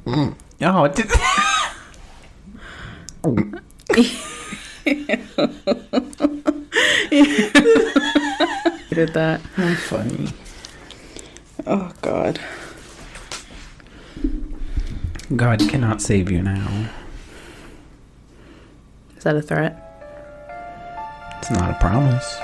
Oh, it did. Did that. I'm funny. Oh, God. God cannot save you now. Is that a threat? It's not a promise.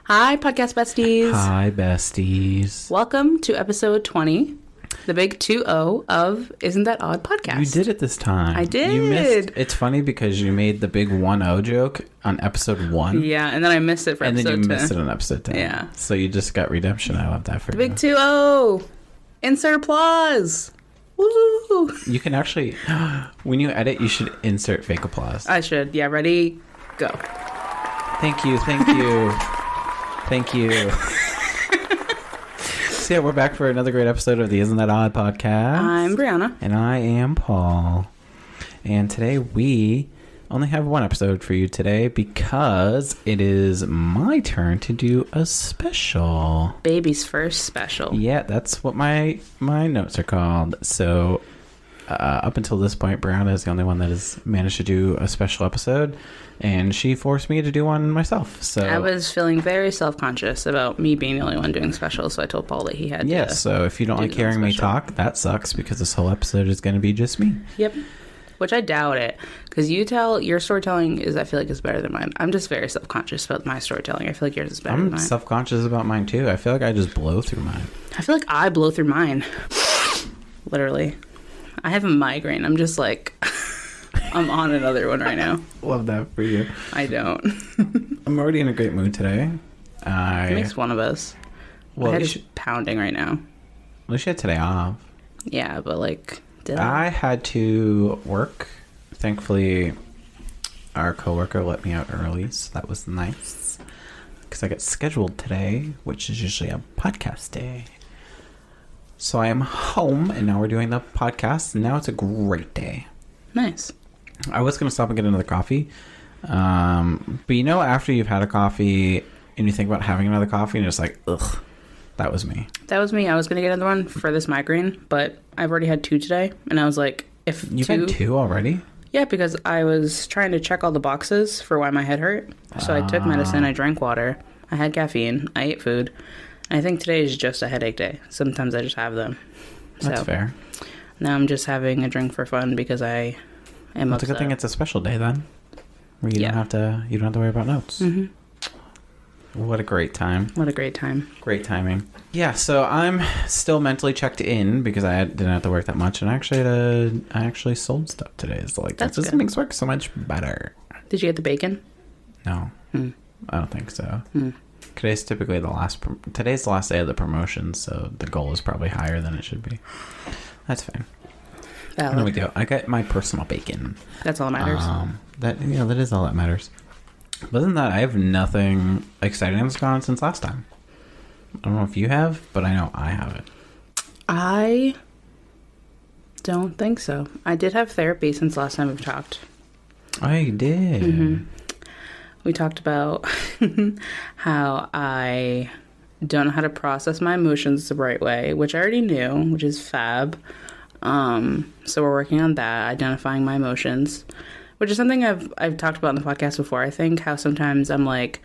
Hi, Podcast Besties. Hi, besties. Welcome to episode 20, the big 2-0 of Isn't That Odd podcast. You did it this time. I did. You missed. It's funny because you made the big 1-0 joke on episode 1. Yeah, and then I missed it for episode 10. And then you missed it on episode 10. Yeah. So you just got redemption. I love that for The big 2-0. Insert applause. Woo! You can actually, when you edit, you should insert fake applause. I should. Yeah, ready? Go. Thank you. Thank you. Thank you. So yeah, we're back for another great episode of the Isn't That Odd podcast. I'm Breana. And I am Paul. And today we only have one episode for you today because it is my turn to do a special. Baby's first special. Yeah, that's what my notes are called. So up until this point, Breana is the only one that has managed to do a special episode. And she forced me to do one myself. So I was feeling very self-conscious about me being the only one doing specials, so I told Paul that he had to. Yeah, so if you don't like hearing me talk, that sucks because this whole episode is going to be just me. Yep. Which I doubt it, because your storytelling I feel like is better than mine. I'm just very self-conscious about my storytelling. I feel like yours is better than mine. I'm self-conscious about mine too. I feel like I just blow through mine. I feel like I blow through mine. Literally. I have a migraine. I'm just like... I'm on another one right now. Love that for you. I don't. I'm already in a great mood today. It makes one of us. Well, my head is pounding right now. At least you had today off. Yeah, but like... I had to work. Thankfully, our coworker let me out early, so that was nice. Because I got scheduled today, which is usually a podcast day. So I am home, and now we're doing the podcast, and now it's a great day. Nice. I was going to stop and get another coffee. But you know, after you've had a coffee and you think about having another coffee and you're just like, ugh, that was me. That was me. I was going to get another one for this migraine, but I've already had 2 today. And I was like, You've had 2 already? Yeah, because I was trying to check all the boxes for why my head hurt. So I took medicine, I drank water, I had caffeine, I ate food. And I think today is just a headache day. Sometimes I just have them. That's fair. Now I'm just having a drink for fun because I am upset. It's a good thing it's a special day then, where you don't have to worry about notes. Mm-hmm. What a great time! What a great time! Great timing. Yeah, so I'm still mentally checked in because I didn't have to work that much, and I actually sold stuff today. So like that just makes work so much better. Did you get the bacon? No, I don't think so. Mm. Today's typically the last day of the promotion, so the goal is probably higher than it should be. That's fine. No big deal. I got my personal bacon. That's all that matters. That is all that matters. But other than that, I have nothing exciting that's gone on since last time. I don't know if you have, but I know I haven't. I don't think so. I did have therapy since last time we've talked. Oh, you did? Mm-hmm. We talked about how I don't know how to process my emotions the right way, which I already knew, which is fab. So we're working on that, identifying my emotions, which is something I've talked about in the podcast before. I think how sometimes I'm like,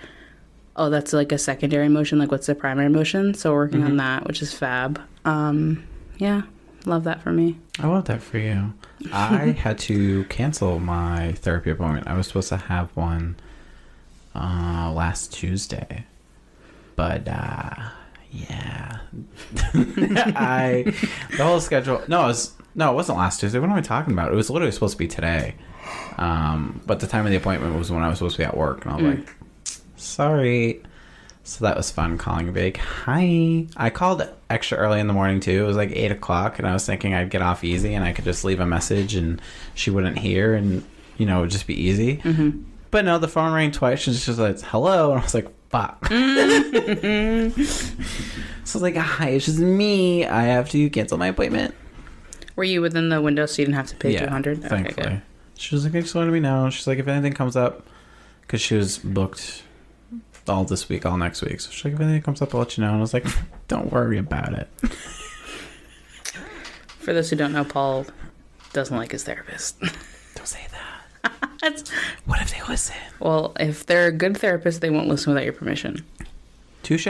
oh, that's like a secondary emotion. Like, what's the primary emotion? So we're working on that, which is fab. Yeah, love that for me. I love that for you. I had to cancel my therapy appointment. I was supposed to have one last Tuesday, but yeah, the whole schedule. No, it wasn't last Tuesday. What am I talking about? It was literally supposed to be today. But the time of the appointment was when I was supposed to be at work, and I was like, sorry. So that was fun calling a big hi. I called extra early in the morning too. It was like 8 o'clock, and I was thinking I'd get off easy and I could just leave a message and she wouldn't hear, and it would just be easy. But no, the phone rang twice. She's just like, hello. And I was like, fuck. So I was like, hi, it's just me. I have to cancel my appointment. Were you within the window so you didn't have to pay $200? Thankfully. Okay, She was like, just let me know. She's like, if anything comes up, because she was booked all this week, all next week. So she's like, if anything comes up, I'll let you know. And I was like, don't worry about it. For those who don't know, Paul doesn't like his therapist. Don't say that. What if they listen? Well, if they're a good therapist, they won't listen without your permission. Touche.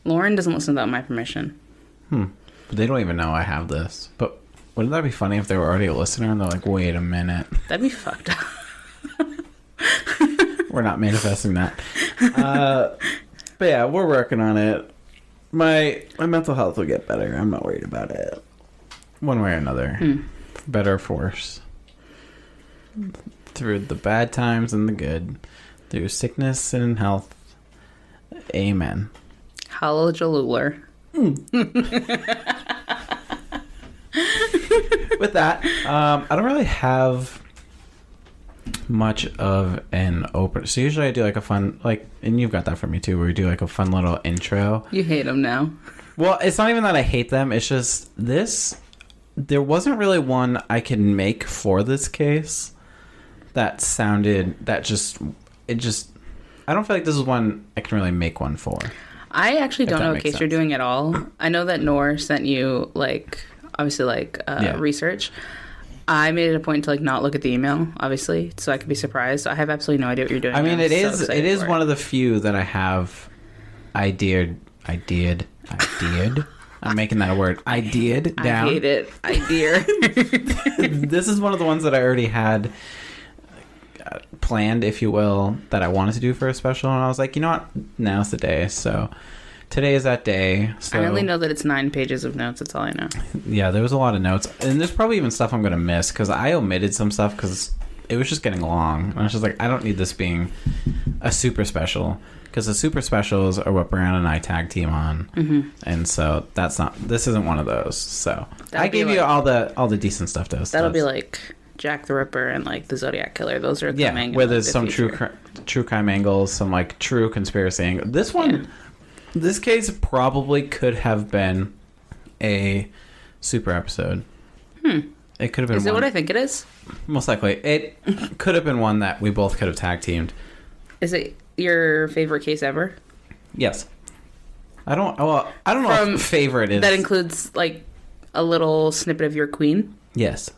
Lauren doesn't listen without my permission. But they don't even know I have this. But wouldn't that be funny if they were already a listener and they're like, wait a minute. That'd be fucked up. We're not manifesting that. But yeah, we're working on it. My mental health will get better. I'm not worried about it. One way or another. For better or for worse. Through the bad times and the good. Through sickness and health. Amen. Hallelujah. With that, I don't really have much of an open. So usually I do like a fun, like, and you've got that for me too, where we do like a fun little intro. You hate them now. Well, it's not even that I hate them. It's just this. There wasn't really one I could make for this case that sounded, that just, it just, I don't feel like this is one I can really make one for. I actually don't know what makes case sense. you're doing at all. I know that Noor sent you, like, obviously, like, research. I made it a point to, like, not look at the email, obviously, so I could be surprised. I have absolutely no idea what you're doing. I mean, it it is one of the few that I have ideaed. I'm making that a word. Ideaed down. I hate it. Idea. This is one of the ones that I already had planned, if you will, that I wanted to do for a special, and I was like, you know what? Now's the day. So today is that day. So I only know that it's 9 pages of notes. That's all I know. yeah, there was a lot of notes, and there's probably even stuff I'm going to miss because I omitted some stuff because it was just getting long. And I was just like, I don't need this being a super special because the super specials are what Breana and I tag team on, and so this isn't one of those. So I gave you all the decent stuff. That'll be like Jack the Ripper and like the Zodiac Killer. Those are coming. Where there's some true crime angles, some like true conspiracy angles. This one, this case probably could have been a super episode. It could have been. Is it what I think it is? Most likely, it could have been one that we both could have tag teamed. Is it your favorite case ever? Yes. I don't know if favorite is. That includes like a little snippet of your queen. Yes.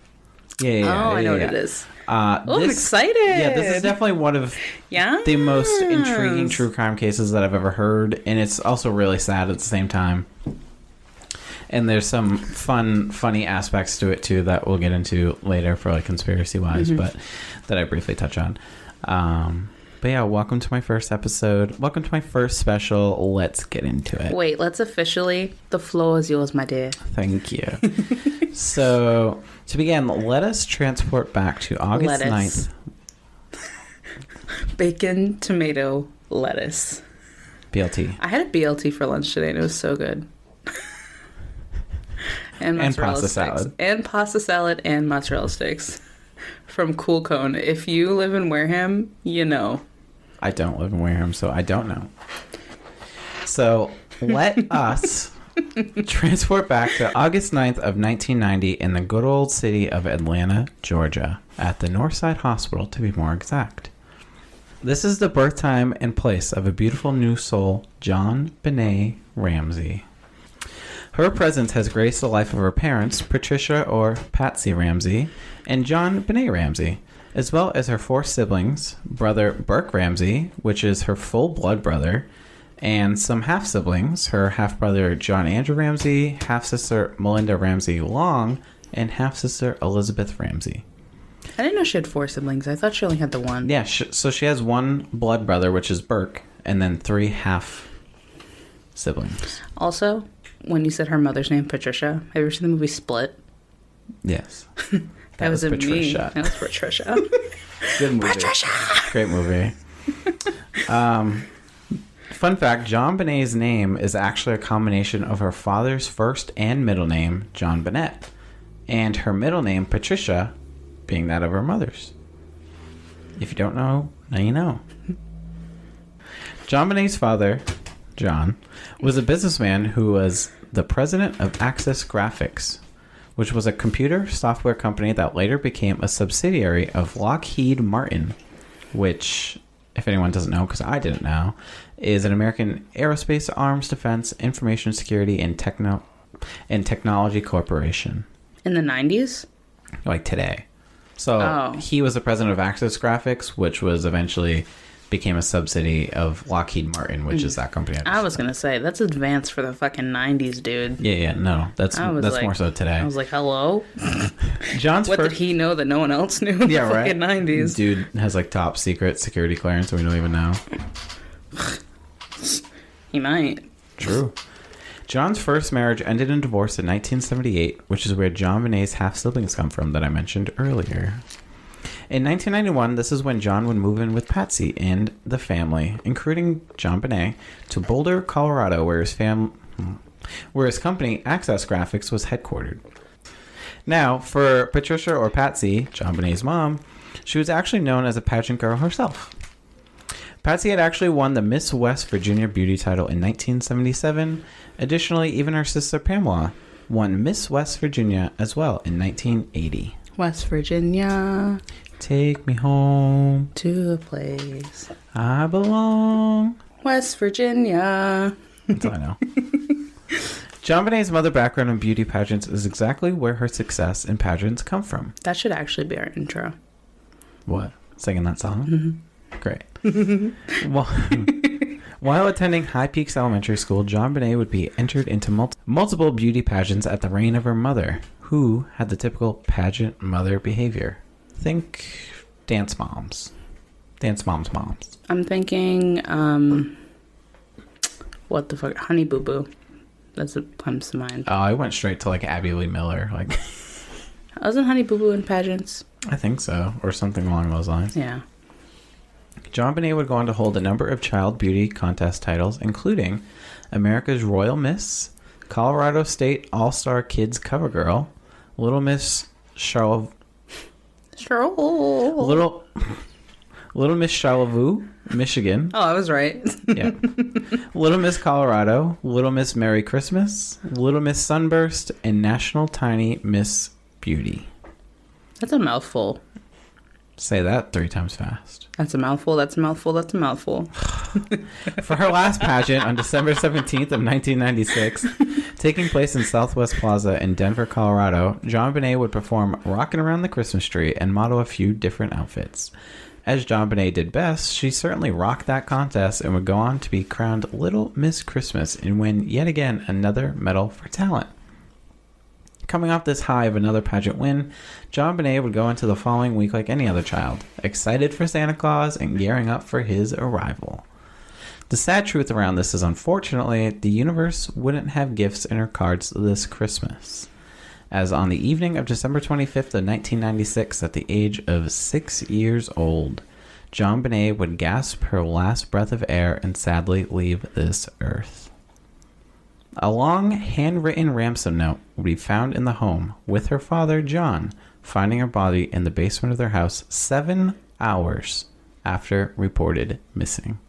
Yeah. I know what it is. I'm excited. Yeah, this is definitely one of the most intriguing true crime cases that I've ever heard, and it's also really sad at the same time. And there's some funny aspects to it too that we'll get into later for like conspiracy wise, but that I briefly touch on. But yeah, welcome to my first episode. Welcome to my first special. Let's get into it. Wait, let's officially. The floor is yours, my dear. Thank you. So, to begin, let us transport back to August 9th. Bacon, tomato, lettuce. BLT. I had a BLT for lunch today and it was so good. And pasta salad. And pasta salad and mozzarella sticks. From Cool Cone. If you live in Wareham, you know. I don't live in Wareham, so I don't know. So, let us transport back to August 9th of 1990 in the good old city of Atlanta, Georgia, at the Northside Hospital, to be more exact. This is the birth time and place of a beautiful new soul, JonBenet Ramsey. Her presence has graced the life of her parents, Patricia or Patsy Ramsey, and JonBenet Ramsey, as well as her 4 siblings, brother Burke Ramsey, which is her full-blood brother, and some half-siblings, her half-brother John Andrew Ramsey, half-sister Melinda Ramsey Long, and half-sister Elizabeth Ramsey. I didn't know she had 4 siblings. I thought she only had the one. Yeah, so she has 1 blood brother, which is Burke, and then 3 half-siblings. Also, when you said her mother's name, Patricia, have you ever seen the movie Split? Yes. That was Patricia. That was Patricia. Good movie. Patricia! Great movie. Fun fact, JonBenet's name is actually a combination of her father's first and middle name, JonBenet, and her middle name, Patricia, being that of her mother's. If you don't know Now you know. JonBenet's father, John, was a businessman who was the president of Access Graphics, which was a computer software company that later became a subsidiary of Lockheed Martin, which, if anyone doesn't know, because I didn't know, is an American aerospace, arms, defense, information security, and technology corporation. In the 90s? Like today. So he was the president of Access Graphics, which was eventually became a subsidy of Lockheed Martin, which is that company. I was going to say, that's advanced for the fucking 90s, dude. Yeah, no. That's like, more so today. I was like, hello? What did he know that no one else knew in the fucking 90s? Dude has like top secret security clearance, so we don't even know. He might. True. John's first marriage ended in divorce in 1978, which is where JonBenet's half-siblings come from that I mentioned earlier. In 1991, this is when John would move in with Patsy and the family, including JonBenet, to Boulder, Colorado, where his company, Access Graphics, was headquartered. Now, for Patricia or Patsy, JonBenet's mom, she was actually known as a pageant girl herself. Patsy had actually won the Miss West Virginia beauty title in 1977. Additionally, even her sister Pamela won Miss West Virginia as well in 1980. West Virginia. Take me home to a place I belong. West Virginia. That's all I know. JonBenet's mother background in beauty pageants is exactly where her success in pageants come from. That should actually be our intro. What? Singing that song? Mm-hmm. Great. While attending High Peaks Elementary School, JonBenet would be entered into multiple beauty pageants at the reign of her mother, who had the typical pageant mother behavior. Think dance moms. Dance moms moms. I'm thinking, what the fuck? Honey Boo Boo. That's what comes to mind. Oh, I went straight to like Abby Lee Miller. Like, wasn't Honey Boo Boo in pageants? I think so, or something along those lines. Yeah. JonBenet would go on to hold a number of child beauty contest titles, including America's Royal Miss, Colorado State All-Star Kids Cover Girl, Little Miss Little Miss Charlevoix, Michigan. Oh, I was right. Yeah. Little Miss Colorado, Little Miss Merry Christmas, Little Miss Sunburst, and National Tiny Miss Beauty. That's a mouthful. Say that 3 times fast. That's a mouthful, that's a mouthful, that's a mouthful. For her last pageant on December 17th of 1996, taking place in Southwest Plaza in Denver, Colorado, JonBenet would perform Rockin' Around the Christmas Tree and model a few different outfits. As JonBenet did best, she certainly rocked that contest and would go on to be crowned Little Miss Christmas and win yet again another medal for talent. Coming off this high of another pageant win, JonBenet would go into the following week like any other child, excited for Santa Claus and gearing up for his arrival. The sad truth around this is, unfortunately, the universe wouldn't have gifts in her cards this Christmas, as on the evening of December 25th of 1996, at the age of 6 years old, JonBenet would gasp her last breath of air and sadly leave this earth. A long, handwritten ransom note would be found in the home, with her father, John, finding her body in the basement of their house 7 hours after reported missing.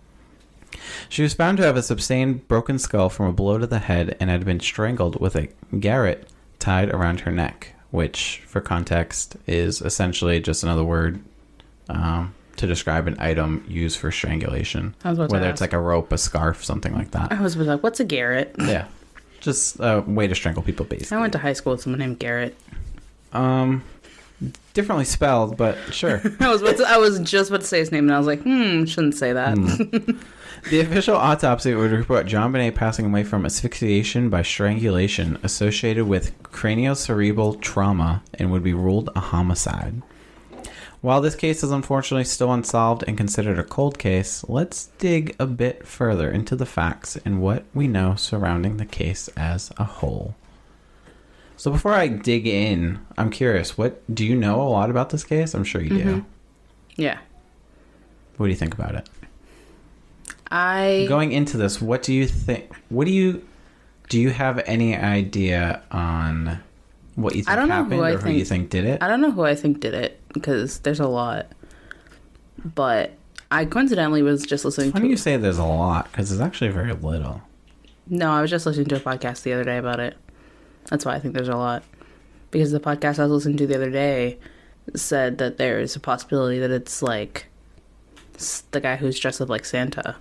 She was found to have a sustained broken skull from a blow to the head and had been strangled with a garrote tied around her neck, which, for context, is essentially just another word to describe an item used for strangulation. Whether it's like a rope, a scarf, something like that. I was like, what's a garrote? Yeah. Just a way to strangle people, basically. I went to high school with someone named Garrett. Differently spelled, but sure. I was just about to say his name, and I was like, shouldn't say that. The official autopsy would report JonBenet passing away from asphyxiation by strangulation associated with craniocerebral trauma and would be ruled a homicide. While this case is unfortunately still unsolved and considered a cold case, let's dig a bit further into the facts and what we know surrounding the case as a whole. So before I dig in, I'm curious, do you know a lot about this case? I'm sure you do. Yeah. What do you think about it? Going into this, what do you think? Do you have any idea on what you think happened or who you think did it? I don't know who I think did it because there's a lot. But I coincidentally was just listening Funny you say there's a lot, because there's actually very little. No, I was just listening to a podcast the other day about it. That's why I think there's a lot. Because the podcast I was listening to the other day said that there is a possibility that it's like the guy who's dressed up like Santa.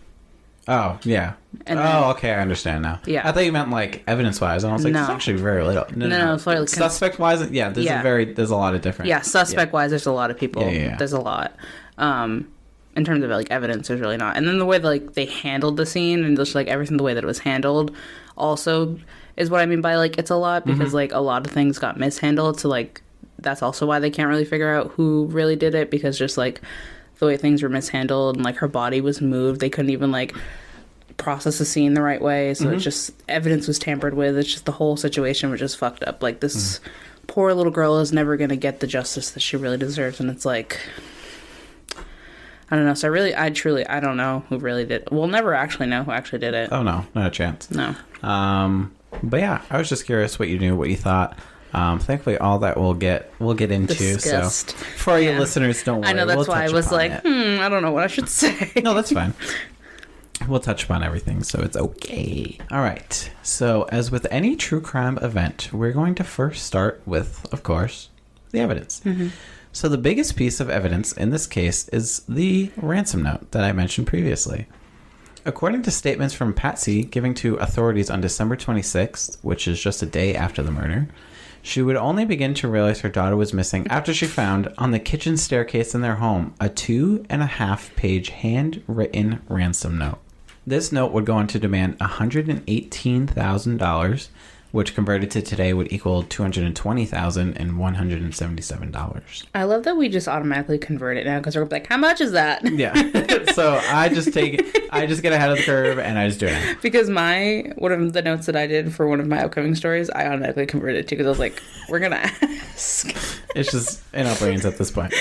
Oh, yeah. And then, okay, I understand now. Yeah. I thought you meant, like, evidence-wise, and I was like, No. there's actually very little. No, it's like suspect-wise, yeah, there's a lot of different... Yeah, suspect-wise, there's a lot of people. Yeah. There's a lot. In terms of, like, evidence, there's really not. And then the way that, like, they handled the scene and just, like, everything, the way that it was handled also is what I mean by, like, it's a lot. Because, like, a lot of things got mishandled. So, like, that's also why they can't really figure out who really did it. Because just, like, the way things were mishandled and, like, her body was moved. They couldn't even, like, process the scene the right way. So it's just, evidence was tampered with. It's just the whole situation was just fucked up. Like, this poor little girl is never going to get the justice that she really deserves. And it's like... I don't know. So I don't know who really did it. We'll never actually know who actually did it. Oh, no. Not a chance. No. But yeah, I was just curious what you knew, what you thought. Thankfully, all that we'll get into. Discussed. So for you listeners, don't worry. I know, that's why I was like, I don't know what I should say. No, that's fine. We'll touch upon everything, so it's okay. All right. So as with any true crime event, we're going to first start with, of course, the evidence. So the biggest piece of evidence in this case is the ransom note that I mentioned previously. According to statements from Patsy giving to authorities on December 26th, which is just a day after the murder, she would only begin to realize her daughter was missing after she found on the kitchen staircase in their home a 2.5-page handwritten ransom note. This note would go on to demand $118,000, which converted to today would equal $220,177. I love that we just automatically convert it now because we're like, how much is that? Yeah. So I just get ahead of the curve and I just do it. Because one of the notes that I did for one of my upcoming stories, I automatically converted it to because I was like, we're going to ask. It's just in our brains at this point.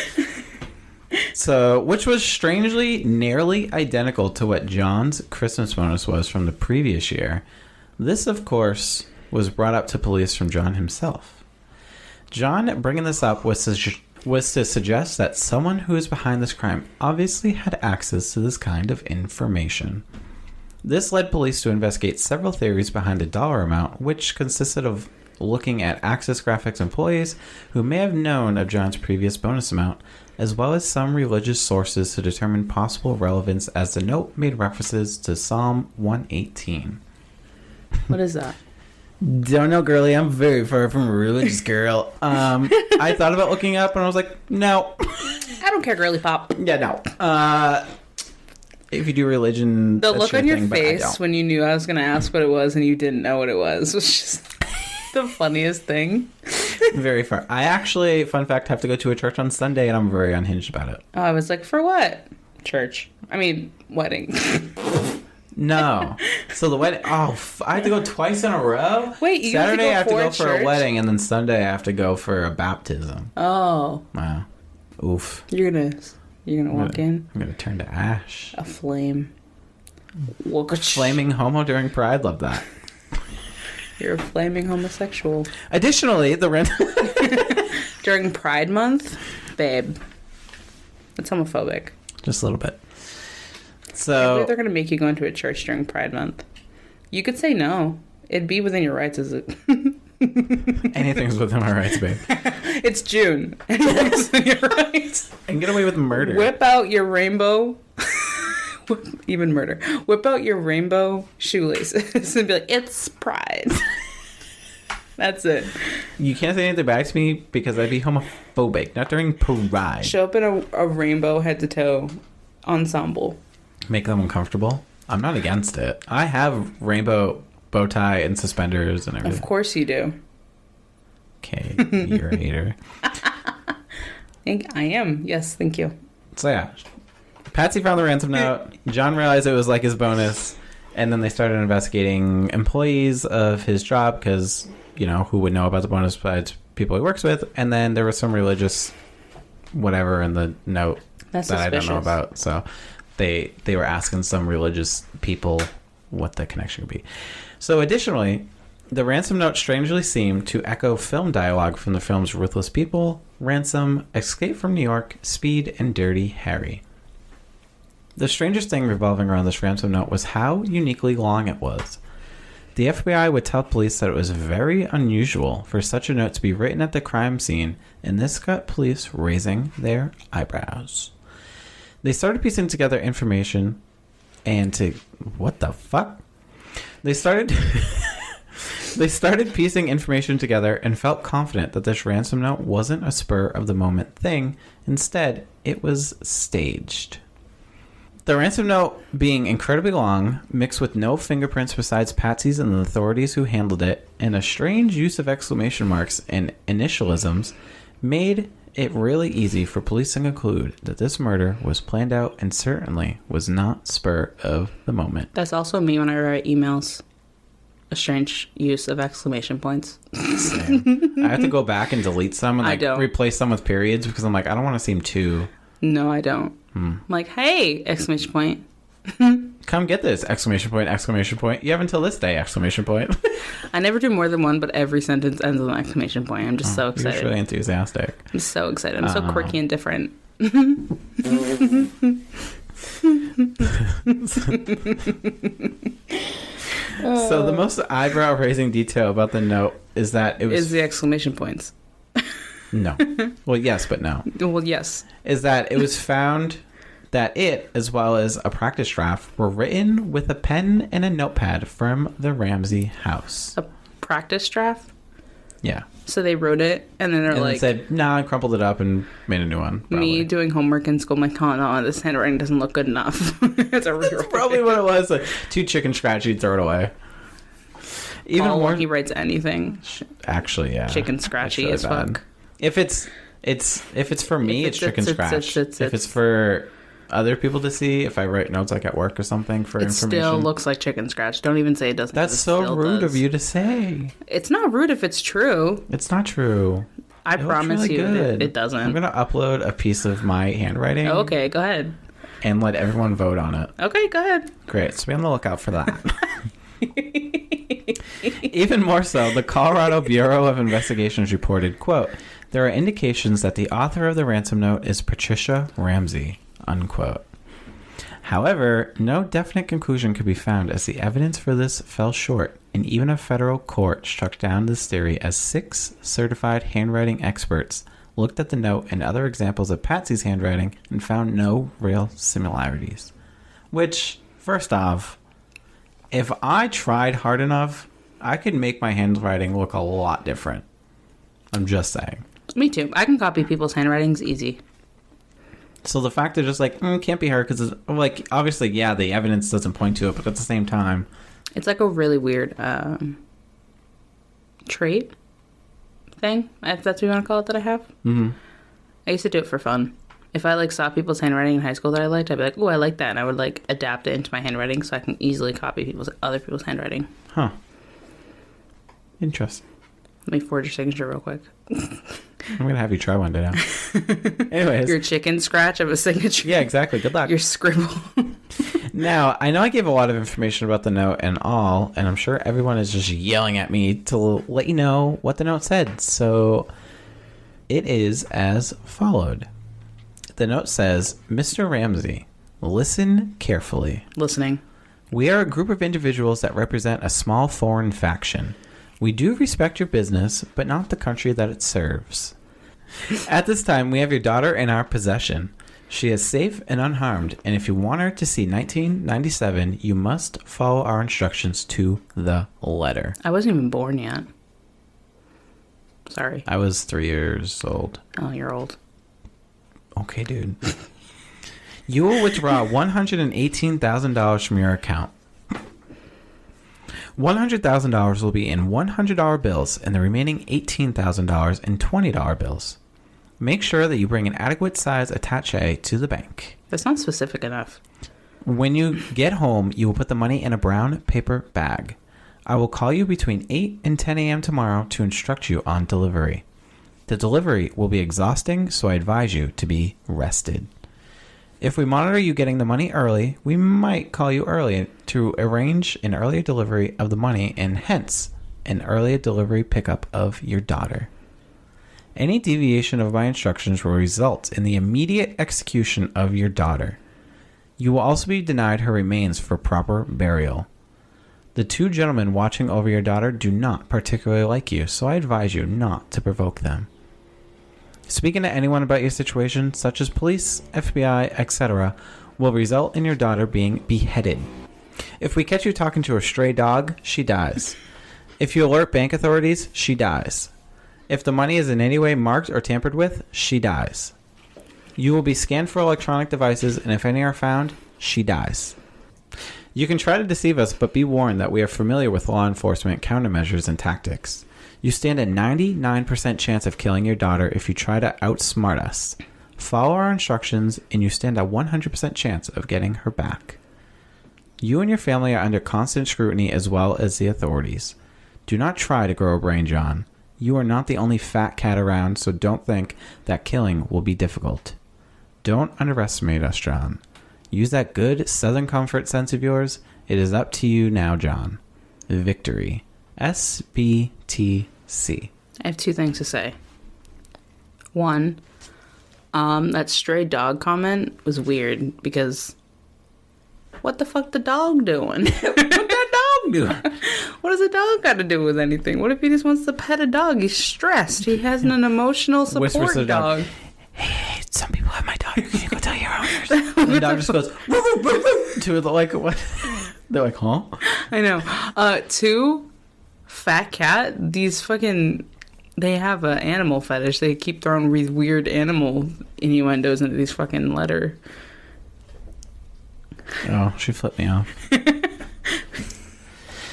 So, which was strangely nearly identical to what John's Christmas bonus was from the previous year. This, of course, was brought up to police from John himself. John bringing this up was to suggest that someone who is behind this crime obviously had access to this kind of information. This led police to investigate several theories behind the dollar amount, which consisted of looking at Access Graphics employees who may have known of John's previous bonus amount, as well as some religious sources to determine possible relevance, as the note made references to Psalm 118. What is that? Don't know, girly. I'm very far from a religious girl. I thought about looking up, and I was like, no. I don't care, girly pop. Yeah, no. If you do religion, the look on your face when you knew I was going to ask what it was and you didn't know what it was just the funniest thing. Very far. I actually, fun fact, have to go to a church on Sunday, and I'm very unhinged about it. Oh, I was like, for what? Church. I mean, wedding. No. So the wedding... I have to go twice in a row? Wait, you Saturday I have to go for church? a wedding, and then Sunday I have to go for a baptism. Oh. Wow. Oof. You're gonna walk in? I'm gonna turn to ash. A flame. Flaming homo during Pride? Love that. You're a flaming homosexual. Additionally, during Pride Month? Babe. That's homophobic. Just a little bit. I So believe they're going to make you go into a church during Pride Month. You could say no. It'd be within your rights as a... anything's within my rights, babe. It's June. Anything's within your rights. I can get away with murder. Whip out your rainbow... Even murder. Whip out your rainbow shoelaces and be like, it's Pride. That's it. You can't say anything back to me because I'd be homophobic. Not during Pride. Show up in a rainbow head-to-toe ensemble. Make them uncomfortable. I'm not against it. I have rainbow bow tie and suspenders and everything. Of course you do. Okay, you're a hater. I am. Yes, thank you. So yeah, Patsy found the ransom note. John realized it was like his bonus, and then they started investigating employees of his job because, you know, who would know about the bonus besides people he works with. And then there was some religious whatever in the note that I don't know about. So they were asking some religious people what the connection would be. So additionally, the ransom note strangely seemed to echo film dialogue from the films Ruthless People, Ransom, Escape from New York, Speed, and Dirty Harry. The strangest thing revolving around this ransom note was how uniquely long it was. The FBI would tell police that it was very unusual for such a note to be written at the crime scene, and this got police raising their eyebrows. They started piecing together information what the fuck? They started piecing information together and felt confident that this ransom note wasn't a spur-of-the-moment thing. Instead, it was staged. The ransom note being incredibly long, mixed with no fingerprints besides Patsy's and the authorities who handled it, and a strange use of exclamation marks and initialisms, made it really easy for police to conclude that this murder was planned out and certainly was not spur of the moment. That's also me when I write emails. A strange use of exclamation points. Same. I have to go back and delete some and replace them with periods because I'm like, I don't want to seem too... No, I don't. I'm like, hey, exclamation point. Come get this, exclamation point, exclamation point. You have until this day, exclamation point. I never do more than one, but every sentence ends with an exclamation point. I'm just so excited. You're really enthusiastic. I'm so excited. I'm so quirky and different. So the most eyebrow-raising detail about the note is that it was... Is the exclamation points. No. Well, yes, but no. Well, yes. Is that it was found that it, as well as a practice draft, were written with a pen and a notepad from the Ramsey house. A practice draft? Yeah. So they wrote it, and then they're and like... And said, nah, I crumpled it up and made a new one. Probably. Me doing homework in school, I'm like, oh, no, this handwriting doesn't look good enough. That's probably what it was. Like, 2 chicken scratch, you'd throw it away. Even more... he writes anything. Actually, yeah. Chicken scratchy really as bad. Fuck. If it's for me, it's chicken scratch. If it's for other people to see, if I write notes like at work or something for information. It still looks like chicken scratch. Don't even say it doesn't. That's so rude of you to say. It's not rude if it's true. It's not true. I promise you it doesn't. I'm going to upload a piece of my handwriting. Okay, go ahead. And let everyone vote on it. Okay, go ahead. Great. So be on the lookout for that. Even more so, the Colorado Bureau of Investigations reported, quote, there are indications that the author of the ransom note is Patricia Ramsey, unquote. However, no definite conclusion could be found as the evidence for this fell short, and even a federal court struck down this theory as 6 certified handwriting experts looked at the note and other examples of Patsy's handwriting and found no real similarities. Which, first off, if I tried hard enough, I could make my handwriting look a lot different. I'm just saying. Me too. I can copy people's handwritings easy. So the fact they're just like, can't be her because, like, obviously, yeah, the evidence doesn't point to it, but at the same time. It's like a really weird trait thing, if that's what you want to call it, that I have. Mm-hmm. I used to do it for fun. If I, like, saw people's handwriting in high school that I liked, I'd be like, oh, I like that. And I would, like, adapt it into my handwriting so I can easily copy other people's handwriting. Huh. Interesting. Let me forge your signature real quick. I'm going to have you try one today. Anyways. Your chicken scratch of a signature. Yeah, exactly. Good luck. Your scribble. Now, I know I gave a lot of information about the note and all, and I'm sure everyone is just yelling at me to let you know what the note said. So it is as followed. The note says, Mr. Ramsey, listen carefully. Listening. We are a group of individuals that represent a small foreign faction. We do respect your business, but not the country that it serves. At this time, we have your daughter in our possession. She is safe and unharmed, and if you want her to see 1997, you must follow our instructions to the letter. I wasn't even born yet. Sorry. I was 3 years old. Oh, you're old. Okay, dude. You will withdraw $118,000 from your account. $100,000 will be in $100 bills and the remaining $18,000 in $20 bills. Make sure that you bring an adequate size attaché to the bank. That's not specific enough. When you get home, you will put the money in a brown paper bag. I will call you between 8 and 10 a.m. tomorrow to instruct you on delivery. The delivery will be exhausting, so I advise you to be rested. If we monitor you getting the money early, we might call you early to arrange an earlier delivery of the money and hence an earlier delivery pickup of your daughter. Any deviation of my instructions will result in the immediate execution of your daughter. You will also be denied her remains for proper burial. The two gentlemen watching over your daughter do not particularly like you, so I advise you not to provoke them. Speaking to anyone about your situation, such as police, FBI, etc., will result in your daughter being beheaded. If we catch you talking to a stray dog, she dies. If you alert bank authorities, she dies. If the money is in any way marked or tampered with, she dies. You will be scanned for electronic devices, and if any are found, she dies. You can try to deceive us, but be warned that we are familiar with law enforcement countermeasures and tactics. You stand a 99% chance of killing your daughter if you try to outsmart us. Follow our instructions, and you stand a 100% chance of getting her back. You and your family are under constant scrutiny as well as the authorities. Do not try to grow a brain, John. You are not the only fat cat around, so don't think that killing will be difficult. Don't underestimate us, John. Use that good Southern comfort sense of yours. It is up to you now, John. Victory. SBTC. I have two things to say. One, that stray dog comment was weird because what the fuck the dog doing? What that dog doing? What does a dog got to do with anything? What if he just wants to pet a dog? He's stressed. He has an emotional support dog. Hey, some people have my dog. You can go tell your owners. And the dog just goes woof, woof, woof, woof, to the like what? They're like, huh? I know. Two, fat cat. These fucking. They have an animal fetish. They keep throwing these weird animal innuendos into these fucking letter. Oh, she flipped me off.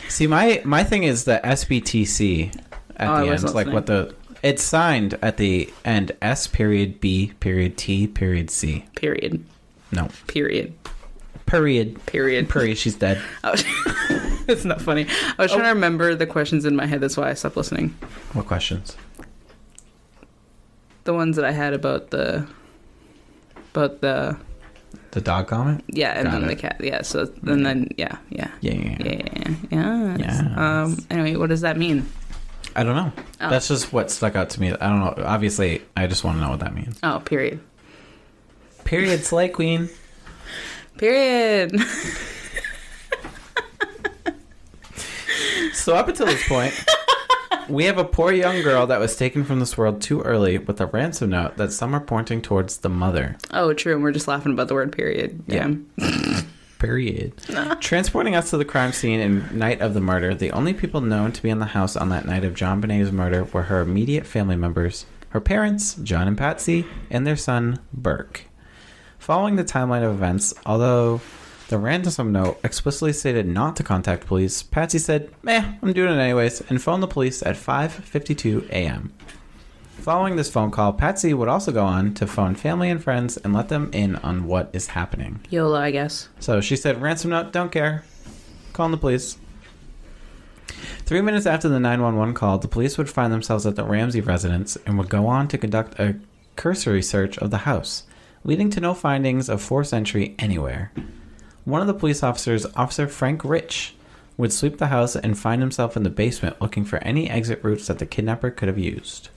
See, my thing is the SBTC at the end, like what the. It's signed at the end, S.B.T.C. Period. No. Period. Period. Period. Period. She's dead. Oh, it's not funny. I was trying to remember the questions in my head. That's why I stopped listening. What questions? The ones that I had about the dog comment? Yeah, and then the cat. Yeah, so and then yeah. Anyway, what does that mean? I don't know. Oh. That's just what stuck out to me. I don't know. Obviously, I just want to know what that means. Oh, period. Period, Slay Queen. Period. So up until this point, we have a poor young girl that was taken from this world too early with a ransom note that some are pointing towards the mother. Oh, true. And we're just laughing about the word period. Yeah. Period. Transporting us to the crime scene and night of the murder, the only people known to be in the house on that night of JonBenet's murder were her immediate family members, her parents, John and Patsy, and their son, Burke. Following the timeline of events, although the ransom note explicitly stated not to contact police, Patsy said, I'm doing it anyways, and phoned the police at 5:52 a.m. Following this phone call, Patsy would also go on to phone family and friends and let them in on what is happening. YOLO, I guess. So she said, ransom note, don't care. Calling the police. 3 minutes after the 911 call, the police would find themselves at the Ramsey residence and would go on to conduct a cursory search of the house, leading to no findings of forced entry anywhere. One of the police officers, Officer Frank Rich, would sweep the house and find himself in the basement looking for any exit routes that the kidnapper could have used.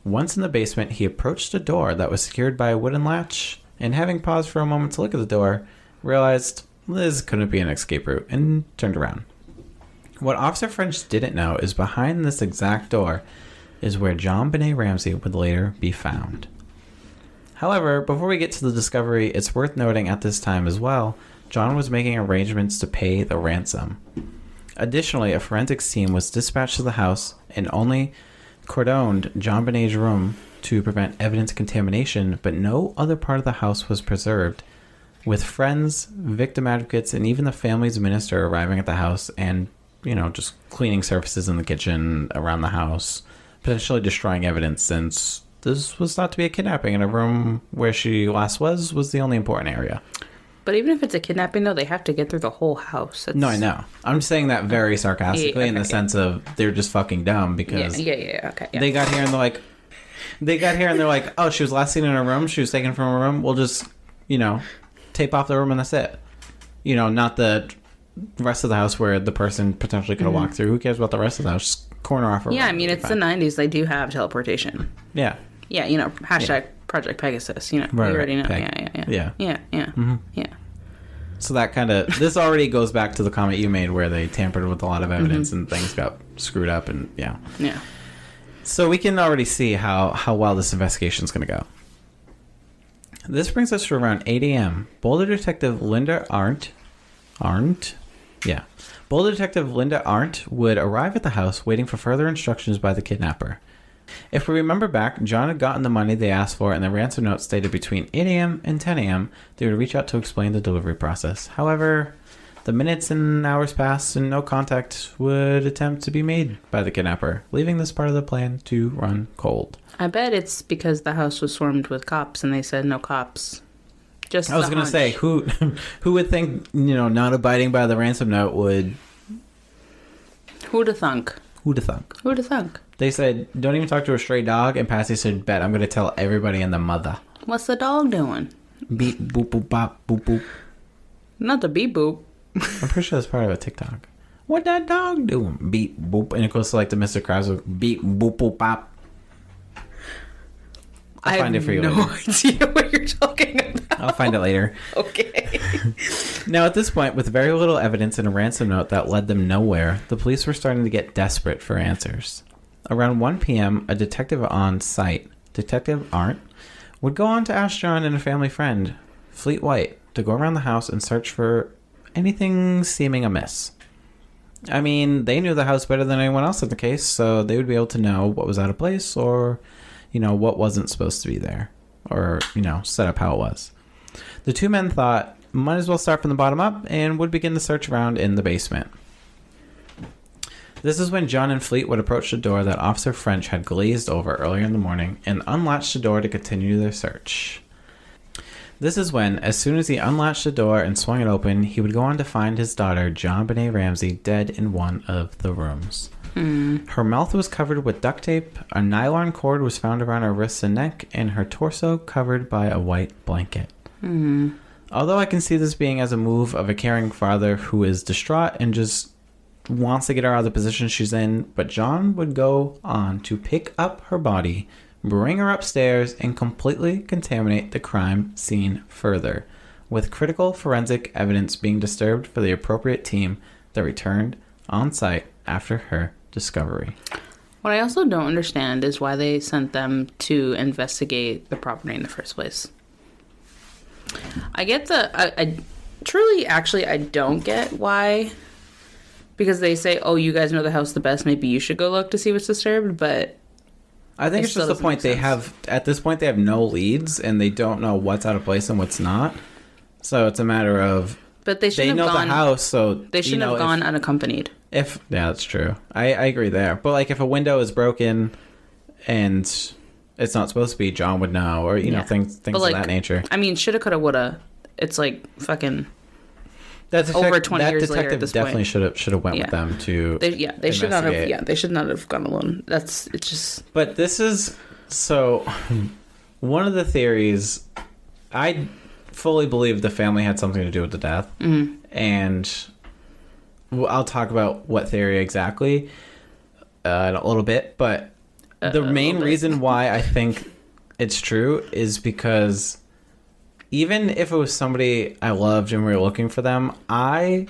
Once in the basement, he approached a door that was secured by a wooden latch, and having paused for a moment to look at the door, realized this couldn't be an escape route, and turned around. What Officer French didn't know is behind this exact door is where JonBenet Ramsey would later be found. However, before we get to the discovery, it's worth noting at this time as well, John was making arrangements to pay the ransom. Additionally, a forensics team was dispatched to the house and only cordoned JonBenet's room to prevent evidence contamination, but no other part of the house was preserved, with friends, victim advocates, and even the family's minister arriving at the house and, just cleaning surfaces in the kitchen, around the house, potentially destroying evidence since this was thought to be a kidnapping and a room where she last was the only important area. But even if it's a kidnapping, though, they have to get through the whole house. No, I know. I'm saying that very sarcastically in the sense of they're just fucking dumb because they got here and they're like, oh, she was last seen in her room. She was taken from her room. We'll just, tape off the room and that's it. Not the rest of the house where the person potentially could have walked through. Who cares about the rest of the house? Just corner off her room. Yeah, I mean, it's the 90s. They do have teleportation. Yeah. Yeah, hashtag Project Pegasus. We already know. Peg. Yeah. Mm-hmm. Yeah. So that kind of... This already goes back to the comment you made where they tampered with a lot of evidence and things got screwed up and, yeah. Yeah. So we can already see how well this investigation is going to go. This brings us to around 8 a.m. Boulder Detective Linda Arndt? Yeah. Boulder Detective Linda Arndt would arrive at the house waiting for further instructions by the kidnapper. If we remember back, John had gotten the money they asked for, and the ransom note stated between 8 a.m. and 10 a.m. they would reach out to explain the delivery process. However, the minutes and hours passed, and no contact would attempt to be made by the kidnapper, leaving this part of the plan to run cold. I bet it's because the house was swarmed with cops, and they said no cops. Just I was going to say, who would think, not abiding by the ransom note would... Who'da thunk? Who'da thunk? Who'da thunk? They said, don't even talk to a stray dog. And Patsy said, bet, I'm going to tell everybody and the mother. What's the dog doing? Beep, boop, boop, bop, boop, boop. Not the beep boop. I'm pretty sure that's part of a TikTok. What that dog doing? Beep, boop. And it goes to like the Mr. Krabs with beep, boop, boop, bop. I'll find it for you later. I have no idea what you're talking about. I'll find it later. Okay. Now, at this point, with very little evidence and a ransom note that led them nowhere, the police were starting to get desperate for answers. Around 1 p.m., a detective on site, Detective Arndt, would go on to ask John and a family friend, Fleet White, to go around the house and search for anything seeming amiss. I mean, they knew the house better than anyone else in the case, so they would be able to know what was out of place or, what wasn't supposed to be there, or, set up how it was. The two men thought, might as well start from the bottom up, and would begin the search around in the basement. This is when John and Fleet would approach the door that Officer French had glazed over earlier in the morning and unlatch the door to continue their search. This is when, as soon as he unlatched the door and swung it open, he would go on to find his daughter, JonBenet Ramsey, dead in one of the rooms. Her mouth was covered with duct tape, a nylon cord was found around her wrists and neck, and her torso covered by a white blanket. Although I can see this being as a move of a caring father who is distraught and just wants to get her out of the position she's in, but John would go on to pick up her body, bring her upstairs, and completely contaminate the crime scene further, with critical forensic evidence being disturbed for the appropriate team that returned on site after her discovery. What I also don't understand is why they sent them to investigate the property in the first place. I get I truly, actually, I don't get why. Because they say, oh, you guys know the house the best, maybe you should go look to see what's disturbed, but... I think it's just the point they have... At this point, they have no leads, and they don't know what's out of place and what's not. So it's a matter of... But they shouldn't have gone... the house, so... They shouldn't have gone unaccompanied. Yeah, that's true. I agree there. But, if a window is broken and it's not supposed to be, John would know, or, things of that nature. I mean, shoulda, coulda, woulda. It's fucking... over 20 years later at this definitely point. should have went with them to they should not have they should not have gone alone. It's just... But this is one of the theories. I fully believe the family had something to do with the death, and I'll talk about what theory exactly in a little bit, but the main reason why I think it's true is because even if it was somebody I loved and we were looking for them, I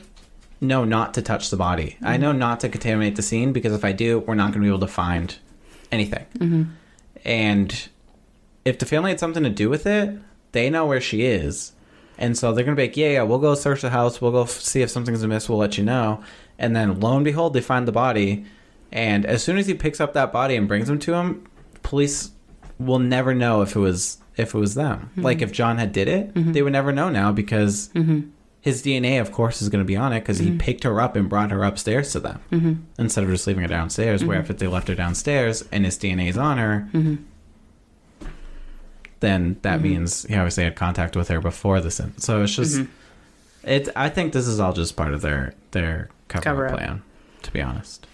know not to touch the body. I know not to contaminate the scene, because if I do, we're not going to be able to find anything. And if the family had something to do with it, they know where she is. And so they're going to be like, yeah, we'll go search the house. We'll go see if something's amiss. We'll let you know. And then lo and behold, they find the body. And as soon as he picks up that body and brings him to him, police will never know if it was them. If John had did it, they would never know now, because his DNA, of course, is going to be on it, because he picked her up and brought her upstairs to them instead of just leaving her downstairs, where if they left her downstairs and his DNA is on her, then that means he obviously had contact with her before this. So it's just, I think this is all just part of their cover-up plan, to be honest.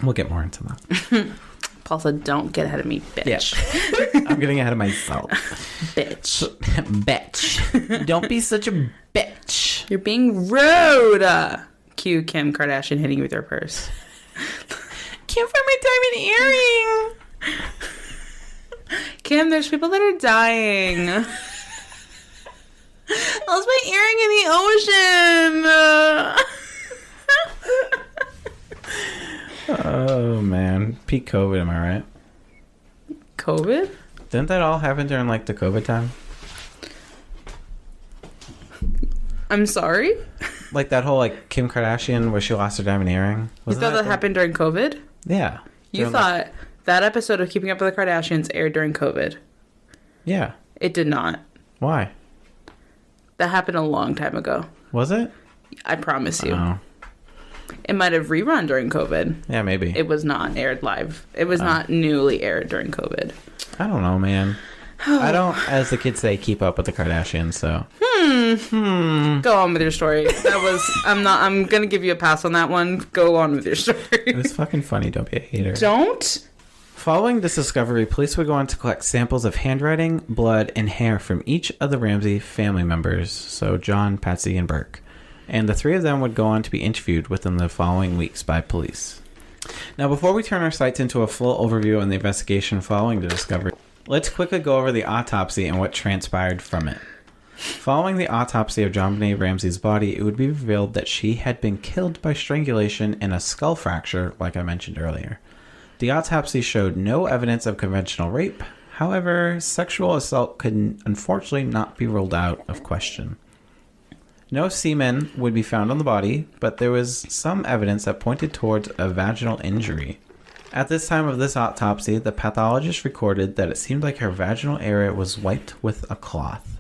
We'll get more into that. Paul said, don't get ahead of me, bitch. Yeah. I'm getting ahead of myself. Bitch. Bitch. Don't be such a bitch. You're being rude. Cue Kim Kardashian hitting you with her purse. Can't find my diamond earring. Kim, there's people that are dying. I lost my earring in the ocean. Oh, man. Peak COVID, am I right? COVID? Didn't that all happen during, like, the COVID time? I'm sorry? Like, that whole, like, Kim Kardashian where she lost her diamond earring? You thought that happened during COVID? Yeah. You thought that episode of Keeping Up with the Kardashians aired during COVID? Yeah. It did not. Why? That happened a long time ago. Was it? I promise you. Oh. It might have rerun during COVID. Yeah, maybe. It was not aired live. It was not newly aired during COVID. I don't know, man. I don't, as the kids say, keep up with the Kardashians, so. Go on with your story. I'm gonna give you a pass on that one. Go on with your story. It was fucking funny, don't be a hater. Don't? Following this discovery, police would go on to collect samples of handwriting, blood, and hair from each of the Ramsey family members, so John, Patsy, and Burke. And the three of them would go on to be interviewed within the following weeks by police. Now, before we turn our sights into a full overview on the investigation following the discovery, let's quickly go over the autopsy and what transpired from it. Following the autopsy of JonBenet Ramsey's body, it would be revealed that she had been killed by strangulation and a skull fracture, like I mentioned earlier. The autopsy showed no evidence of conventional rape. However, sexual assault could unfortunately not be ruled out of question. No semen would be found on the body, but there was some evidence that pointed towards a vaginal injury. At this time of this autopsy, the pathologist recorded that it seemed like her vaginal area was wiped with a cloth.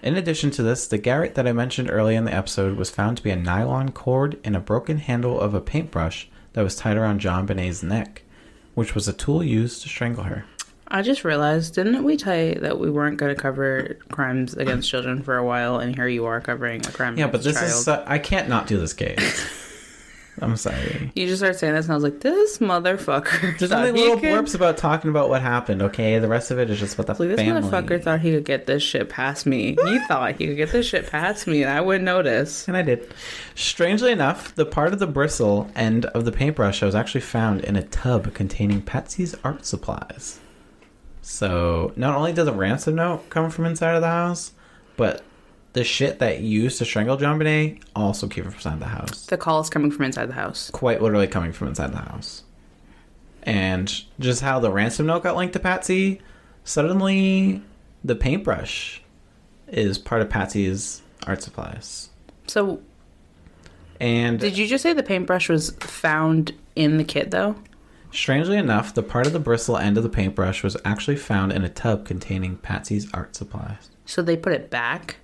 In addition to this, the garrote that I mentioned earlier in the episode was found to be a nylon cord and a broken handle of a paintbrush that was tied around JonBenet's neck, which was a tool used to strangle her. I just realized, didn't we tell you that we weren't going to cover crimes against children for a while, and here you are covering a crime against a child? Yeah, but this is... I can't not do this case. I'm sorry. You just started saying this, and I was like, this motherfucker. There's only little blurbs about talking about what happened, okay? The rest of it is just about the family. This motherfucker thought he could get this shit past me. He thought he could get this shit past me, and I wouldn't notice. And I did. Strangely enough, the part of the bristle end of the paintbrush was actually found in a tub containing Patsy's art supplies. So, not only does a ransom note come from inside of the house, but the shit that you used to strangle JonBenet also came from inside the house. The call is coming from inside the house. Quite literally coming from inside the house. And just how the ransom note got linked to Patsy, suddenly the paintbrush is part of Patsy's art supplies. So, and did you just say the paintbrush was found in the kit, though? Strangely enough, the part of the bristle end of the paintbrush was actually found in a tub containing Patsy's art supplies. So they put it back?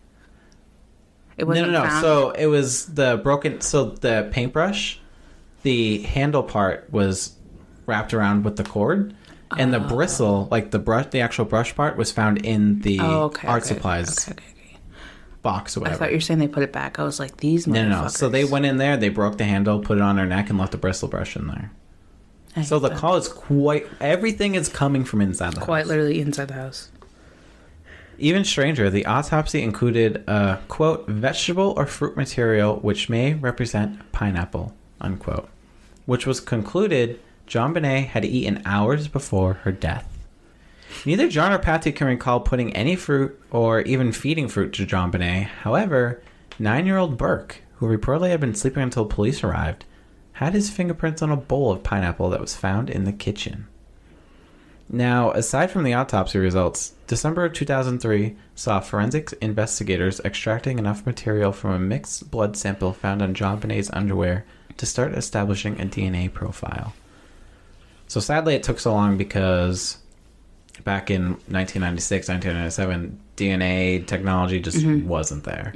It wasn't found? So it was the broken... So the paintbrush, the handle part was wrapped around with the cord. And the bristle, like the actual brush part, was found in the art supplies box or whatever. I thought you were saying they put it back. I was like, these motherfuckers. No. So they went in there, they broke the handle, put it on their neck, and left the bristle brush in there. So the call is quite... Everything is coming from inside the house. Quite literally inside the house. Even stranger, the autopsy included a, quote, vegetable or fruit material which may represent pineapple, unquote, which was concluded JonBenet had eaten hours before her death. Neither John or Patsy can recall putting any fruit or even feeding fruit to JonBenet. However, 9-year-old Burke, who reportedly had been sleeping until police arrived, had his fingerprints on a bowl of pineapple that was found in the kitchen. Now, aside from the autopsy results, December of 2003 saw forensic investigators extracting enough material from a mixed blood sample found on JonBenet's underwear to start establishing a DNA profile. So sadly it took so long because back in 1996, 1997, DNA technology just wasn't there.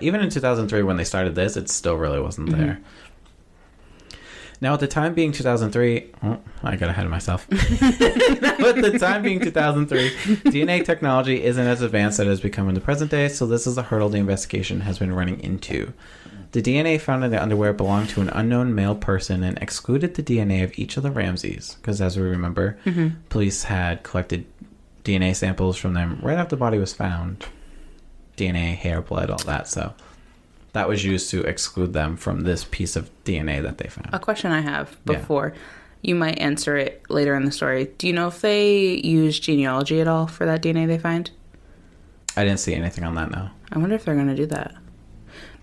Even in 2003 when they started this, it still really wasn't there. Now, at the time being 2003... Oh, I got ahead of myself. At the time being 2003, DNA technology isn't as advanced as it has become in the present day, so this is a hurdle the investigation has been running into. The DNA found in the underwear belonged to an unknown male person and excluded the DNA of each of the Ramseys, because as we remember, police had collected DNA samples from them right after the body was found. DNA, hair, blood, all that, so... That was used to exclude them from this piece of DNA that they found. A question I have before. You might answer it later in the story. Do you know if they use genealogy at all for that DNA they find? I didn't see anything on that, no. I wonder if they're going to do that.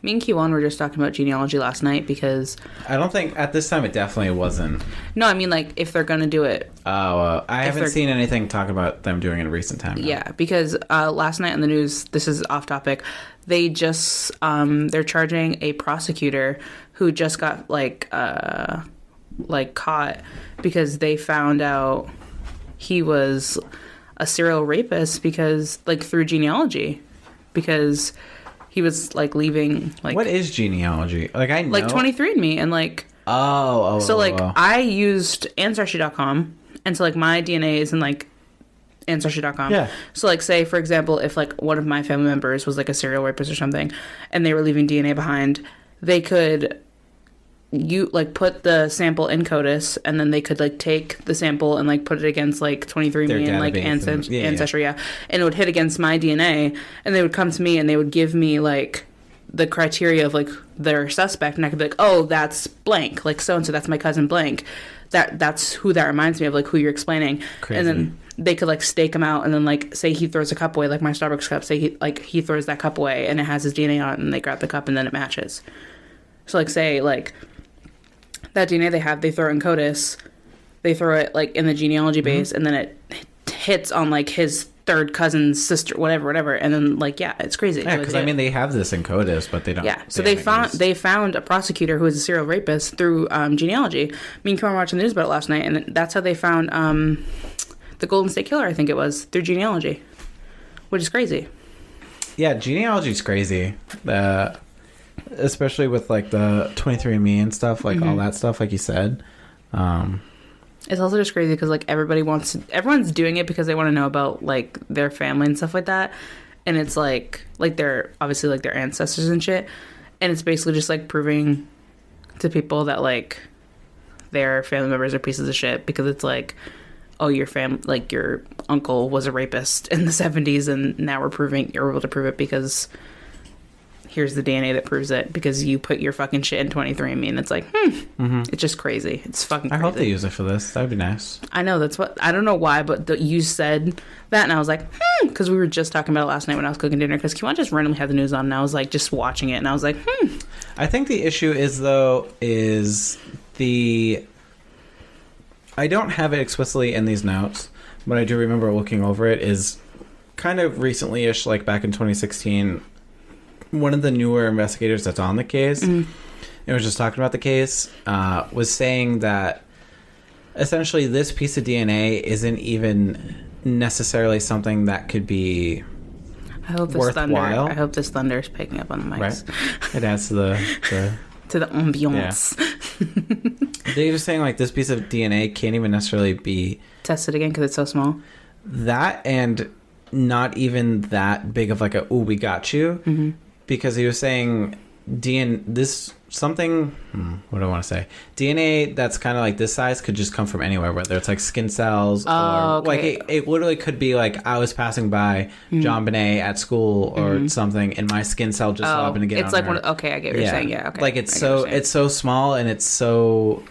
Me and Q1 were just talking about genealogy last night because... I don't think... At this time, it definitely wasn't. No, I mean, like, if they're going to do it. Oh, I haven't seen anything talk about them doing it in recent time. No. Yeah, because last night on the news, this is off topic, they just... they're charging a prosecutor who just got, caught because they found out he was a serial rapist because, through genealogy. Because... He was, leaving, What is genealogy? I know. 23andMe, and, I used Ancestry.com, and so, my DNA is in, Ancestry.com. Yeah. So, say, for example, if, one of my family members was, a serial rapist or something, and they were leaving DNA behind, they could... put the sample in CODIS, and then they could, take the sample and, put it against, 23andMe and, Ancestry, yeah. And it would hit against my DNA, and they would come to me, and they would give me, the criteria of, their suspect, and I could be like, oh, that's blank. So-and-so, that's my cousin blank. That's who that reminds me of, who you're explaining. Crazy. And then they could, stake him out, and then, say he throws a cup away, my Starbucks cup, say he throws that cup away, and it has his DNA on it, and they grab the cup, and then it matches. So, say, that DNA they have, they throw it in CODIS, they throw it, in the genealogy base, and then it hits on, his third cousin's sister, whatever, and then, it's crazy. Yeah, because, they have this in CODIS, but they don't. Yeah, so they found a prosecutor who was a serial rapist through genealogy. Me and Kim were watching the news about it last night, and that's how they found the Golden State Killer, I think it was, through genealogy, which is crazy. Yeah, genealogy's crazy. Especially with the 23andMe and stuff, all that stuff, like you said. It's also just crazy because everyone's doing it because they want to know about their family and stuff like that, and it's they're obviously their ancestors and shit, and it's basically just proving to people that their family members are pieces of shit because it's oh, your your uncle was a rapist in the 70s, and now you're able to prove it because here's the DNA that proves it because you put your fucking shit in 23andMe, and it's it's just crazy. It's fucking crazy. I hope they use it for this. That would be nice. I know, that's what, I don't know why, but you said that, and I was like, because we were just talking about it last night when I was cooking dinner, because Kiwan just randomly had the news on, and I was just watching it, and I was like, I think the issue is I don't have it explicitly in these notes, but I do remember looking over it, is kind of recently-ish, back in 2016, one of the newer investigators that's on the case, and was just talking about the case, was saying that essentially this piece of DNA isn't even necessarily something that could be worthwhile. I hope this thunder is picking up on the mics. Right. It adds to the to the ambiance. Yeah. They were saying this piece of DNA can't even necessarily be tested again because it's so small. That, and not even that big of we got you. Because he was saying what do I want to say? DNA that's kind of this size could just come from anywhere, whether it's skin cells or it literally could be I was passing by JonBenet at school or something, and my skin cell just so happened to get it's on her. Okay, I get what you're saying. Yeah, okay. It's so small, and it's so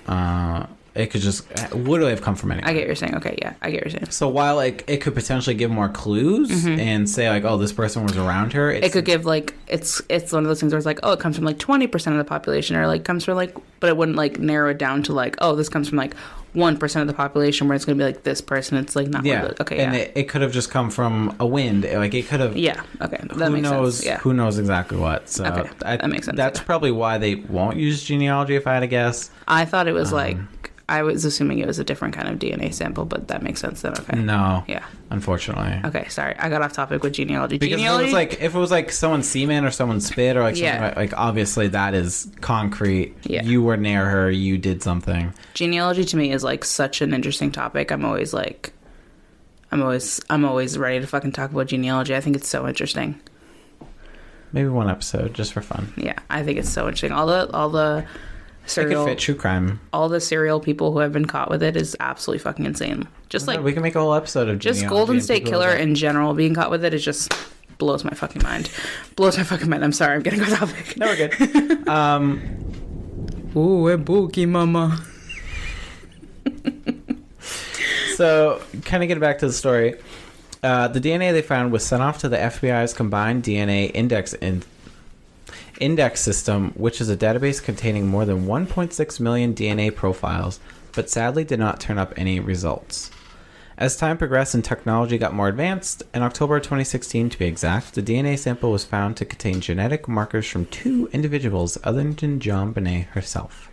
it could just literally have come from anywhere. I get what you're saying. Okay, yeah, I get what you're saying. So while it could potentially give more clues and say oh, this person was around her, it could give it's one of those things where it's oh, it comes from 20% of the population, or comes from but it wouldn't narrow it down to oh, this comes from 1% of the population, where it's going to be this person. It's not okay. And it could have just come from a wind. It could have. Yeah. Okay. That makes sense. Yeah. Who knows exactly what? So okay. That makes sense. That's probably why they won't use genealogy, if I had to guess. I thought it was I was assuming it was a different kind of DNA sample, but that makes sense then. Okay. No. Yeah. Unfortunately. Okay. Sorry, I got off topic with genealogy. Because if it was someone's semen or someone's spit or something obviously that is concrete. Yeah. You were near her. You did something. Genealogy to me is such an interesting topic. I'm always ready to fucking talk about genealogy. I think it's so interesting. Maybe one episode just for fun. Yeah, I think it's so interesting. All the serial, it could fit true crime. All the serial people who have been caught with it is absolutely fucking insane. Just we can make a whole episode of just Golden State Killer in general being caught with it is just blows my fucking mind. I'm sorry, I'm getting off topic. No, we're good. Ooh, a bookie mama. So, kind of get back to the story. The DNA they found was sent off to the FBI's Combined DNA Index System, which is a database containing more than 1.6 million DNA profiles, but sadly did not turn up any results. As time progressed and technology got more advanced, in October 2016 to be exact, the DNA sample was found to contain genetic markers from 2 individuals other than JonBenet herself.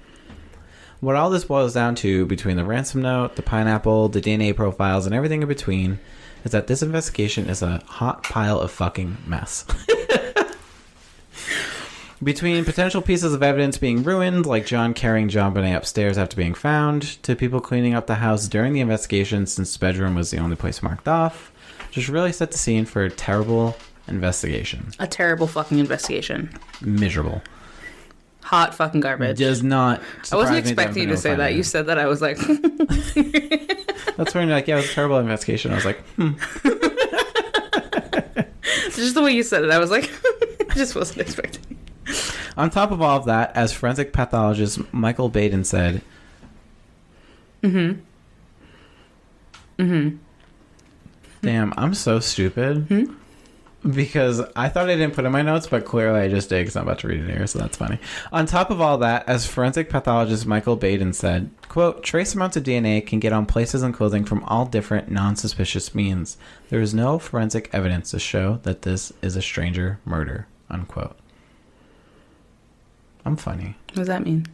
What all this boils down to, between the ransom note, the pineapple, the DNA profiles, and everything in between, is that this investigation is a hot pile of fucking mess. Between potential pieces of evidence being ruined, like John carrying JonBenet upstairs after being found, to people cleaning up the house during the investigation since the bedroom was the only place marked off, just really set the scene for a terrible investigation. A terrible fucking investigation. Miserable. Hot fucking garbage. Does not surprise I wasn't me expecting you to say that. You said that, I was like... That's when you're like, yeah, it was a terrible investigation. I was like, Just the way you said it, I was like, I just wasn't expecting. On top of all of that, as forensic pathologist Michael Baden said, damn, I'm so stupid. Because I thought I didn't put in my notes, but clearly I just did because I'm about to read it here, so that's funny. On top of all that, as forensic pathologist Michael Baden said, quote, trace amounts of DNA can get on places and clothing from all different non-suspicious means. There is no forensic evidence to show that this is a stranger murder, unquote. I'm funny. What does that mean?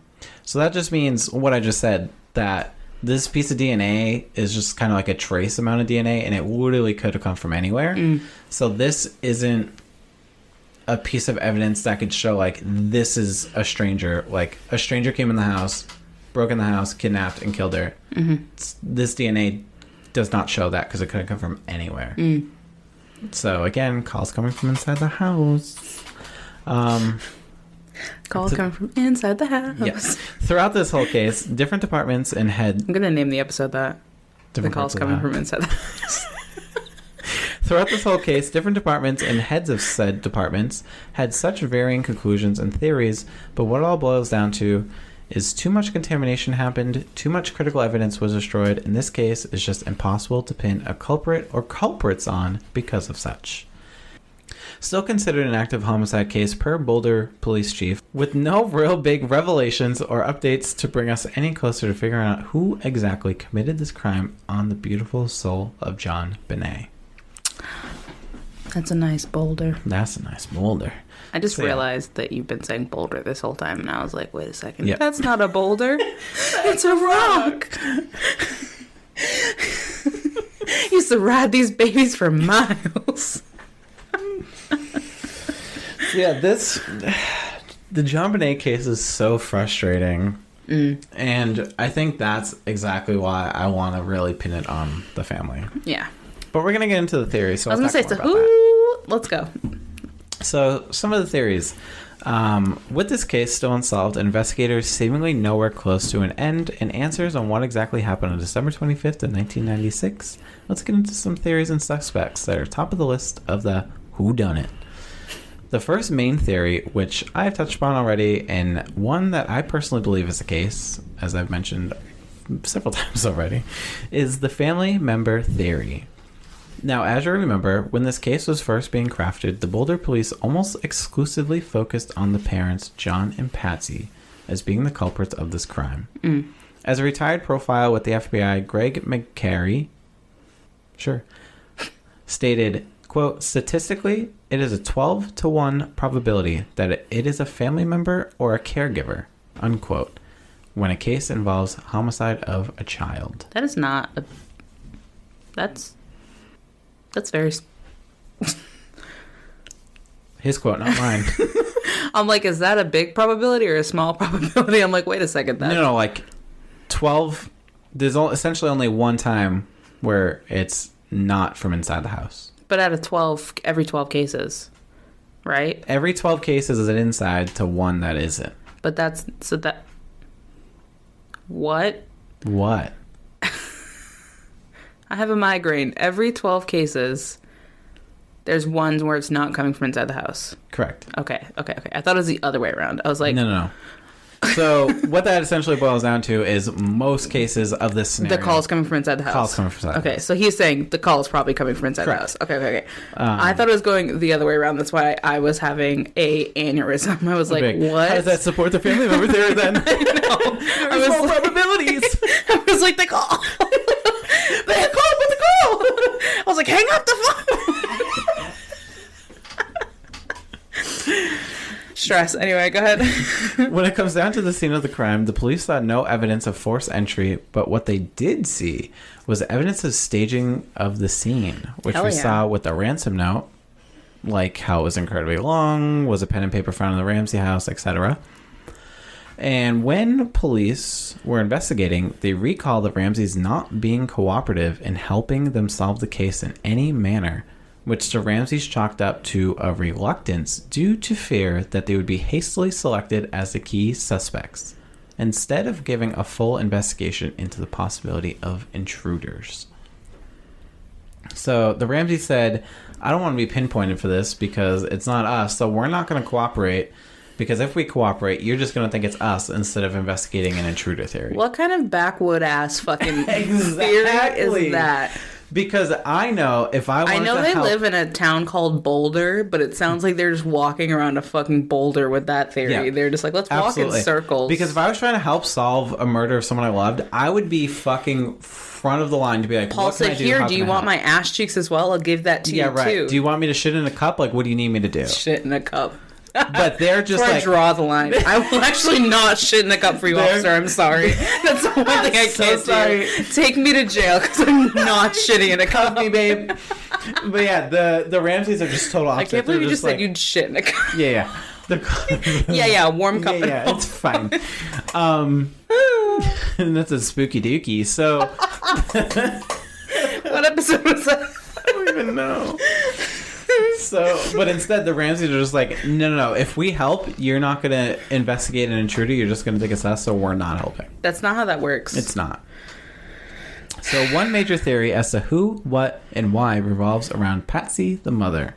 So that just means what I just said, that this piece of DNA is just kind of like a trace amount of DNA, and it literally could have come from anywhere. So this isn't a piece of evidence that could show, like, this is a stranger. Like, a stranger came in the house, broke in the house, kidnapped, and killed her. This DNA does not show that because it could have come from anywhere. So, again, calls coming from inside the house. Calls coming from inside the house. Yes. Throughout this whole case, different departments and head... I'm going to name the episode that. The calls coming from inside the house. Throughout this whole case, different departments and heads of said departments had such varying conclusions and theories, but what it all boils down to is too much contamination happened, too much critical evidence was destroyed. In this case, it's just impossible to pin a culprit or culprits on because of such. Still considered an active homicide case per Boulder police chief, with no real big revelations or updates to bring us any closer to figuring out who exactly committed this crime on the beautiful soul of JonBenet. That's a nice boulder. That's a nice boulder. I just realized that you've been saying boulder this whole time, and I was like, wait a second. Yep. That's not a boulder. It's a rock. Used to ride these babies for miles. Yeah, the JonBenet case is so frustrating. And I think that's exactly why I want to really pin it on the family. Yeah. But we're going to get into the theories. So I was going to say, let's go. So, some of the theories. With this case still unsolved, investigators seemingly nowhere close to an end, and answers on what exactly happened on December 25th of 1996. Let's get into some theories and suspects that are top of the list of the whodunit. The first main theory, which I have touched upon already, and one that I personally believe is the case, as I've mentioned several times already, is the family member theory. Now, as you remember, when this case was first being crafted, the Boulder police almost exclusively focused on the parents, John and Patsy, as being the culprits of this crime. As a retired profile with the FBI, Greg McCary, stated, quote, statistically, it is a 12-to-1 probability that it is a family member or a caregiver, unquote, when a case involves homicide of a child. That is not a... That's very... His quote, not mine. I'm like, is that a big probability or a small probability? I'm like, wait a second. No, like 12... There's essentially only one time where it's not from inside the house. But out of 12, every 12 cases, right? Every 12 cases is an inside to one that isn't. But that's... So that... What? What? I have a migraine. Every 12 cases, there's ones where it's not coming from inside the house. Correct. Okay. I thought it was the other way around. I was like... No. So what that essentially boils down to is most cases of this scenario. The call is coming from inside the house. Call's coming from inside the Okay, house. so he's saying the call is probably coming from inside Correct. the house. Okay. I thought it was going the other way around. That's why I was having a aneurysm. I was like, what? How does that support the family member theory then? I was small like, probabilities. I was like, the call. They called with the call. I was like, hang up the phone. Stress. Anyway, go ahead. When it comes down to the scene of the crime, the police saw no evidence of forced entry, but what they did see was evidence of staging of the scene, which Hell we yeah. saw with the ransom note, like how it was incredibly long, was a pen and paper found in the Ramsey house, etc. And when police were investigating, they recalled the Ramseys not being cooperative in helping them solve the case in any manner, which the Ramseys chalked up to a reluctance due to fear that they would be hastily selected as the key suspects, instead of giving a full investigation into the possibility of intruders. So the Ramseys said, I don't want to be pinpointed for this because it's not us, so we're not going to cooperate, because if we cooperate, you're just going to think it's us instead of investigating an intruder theory. What kind of backwood ass fucking Exactly. theory is that? Because I know if I wanted I know to they help, live in a town called Boulder, but it sounds like they're just walking around a fucking boulder with that theory. Yeah. They're just like, let's walk in circles. Because if I was trying to help solve a murder of someone I loved, I would be fucking front of the line to be like, Paul what can said, I do? here, How do can you I want help? my ass cheeks as well? I'll give that to Yeah, you right. too. Do you want me to shit in a cup? Like, what do you need me to do? Shit in a cup. But they're just Before I like, draw the line. I will actually not shit in a cup for you, They're- officer. I'm sorry. That's the one thing I So can't sorry. do. Take me to jail because I'm not shitting in a cup. me, babe. But yeah, the Ramseys are just total I opposite. can't believe They're you just said like, you'd shit in a cup. Yeah, yeah. Yeah, warm cup and Yeah, all. it's fine. And that's a spooky dookie. So What episode was that? I don't even know. So, but instead, the Ramseys are just like, no. If we help, you're not going to investigate an intruder. You're just going to think it's us, so we're not helping. That's not how that works. It's not. So, one major theory as to who, what, and why revolves around Patsy, the mother.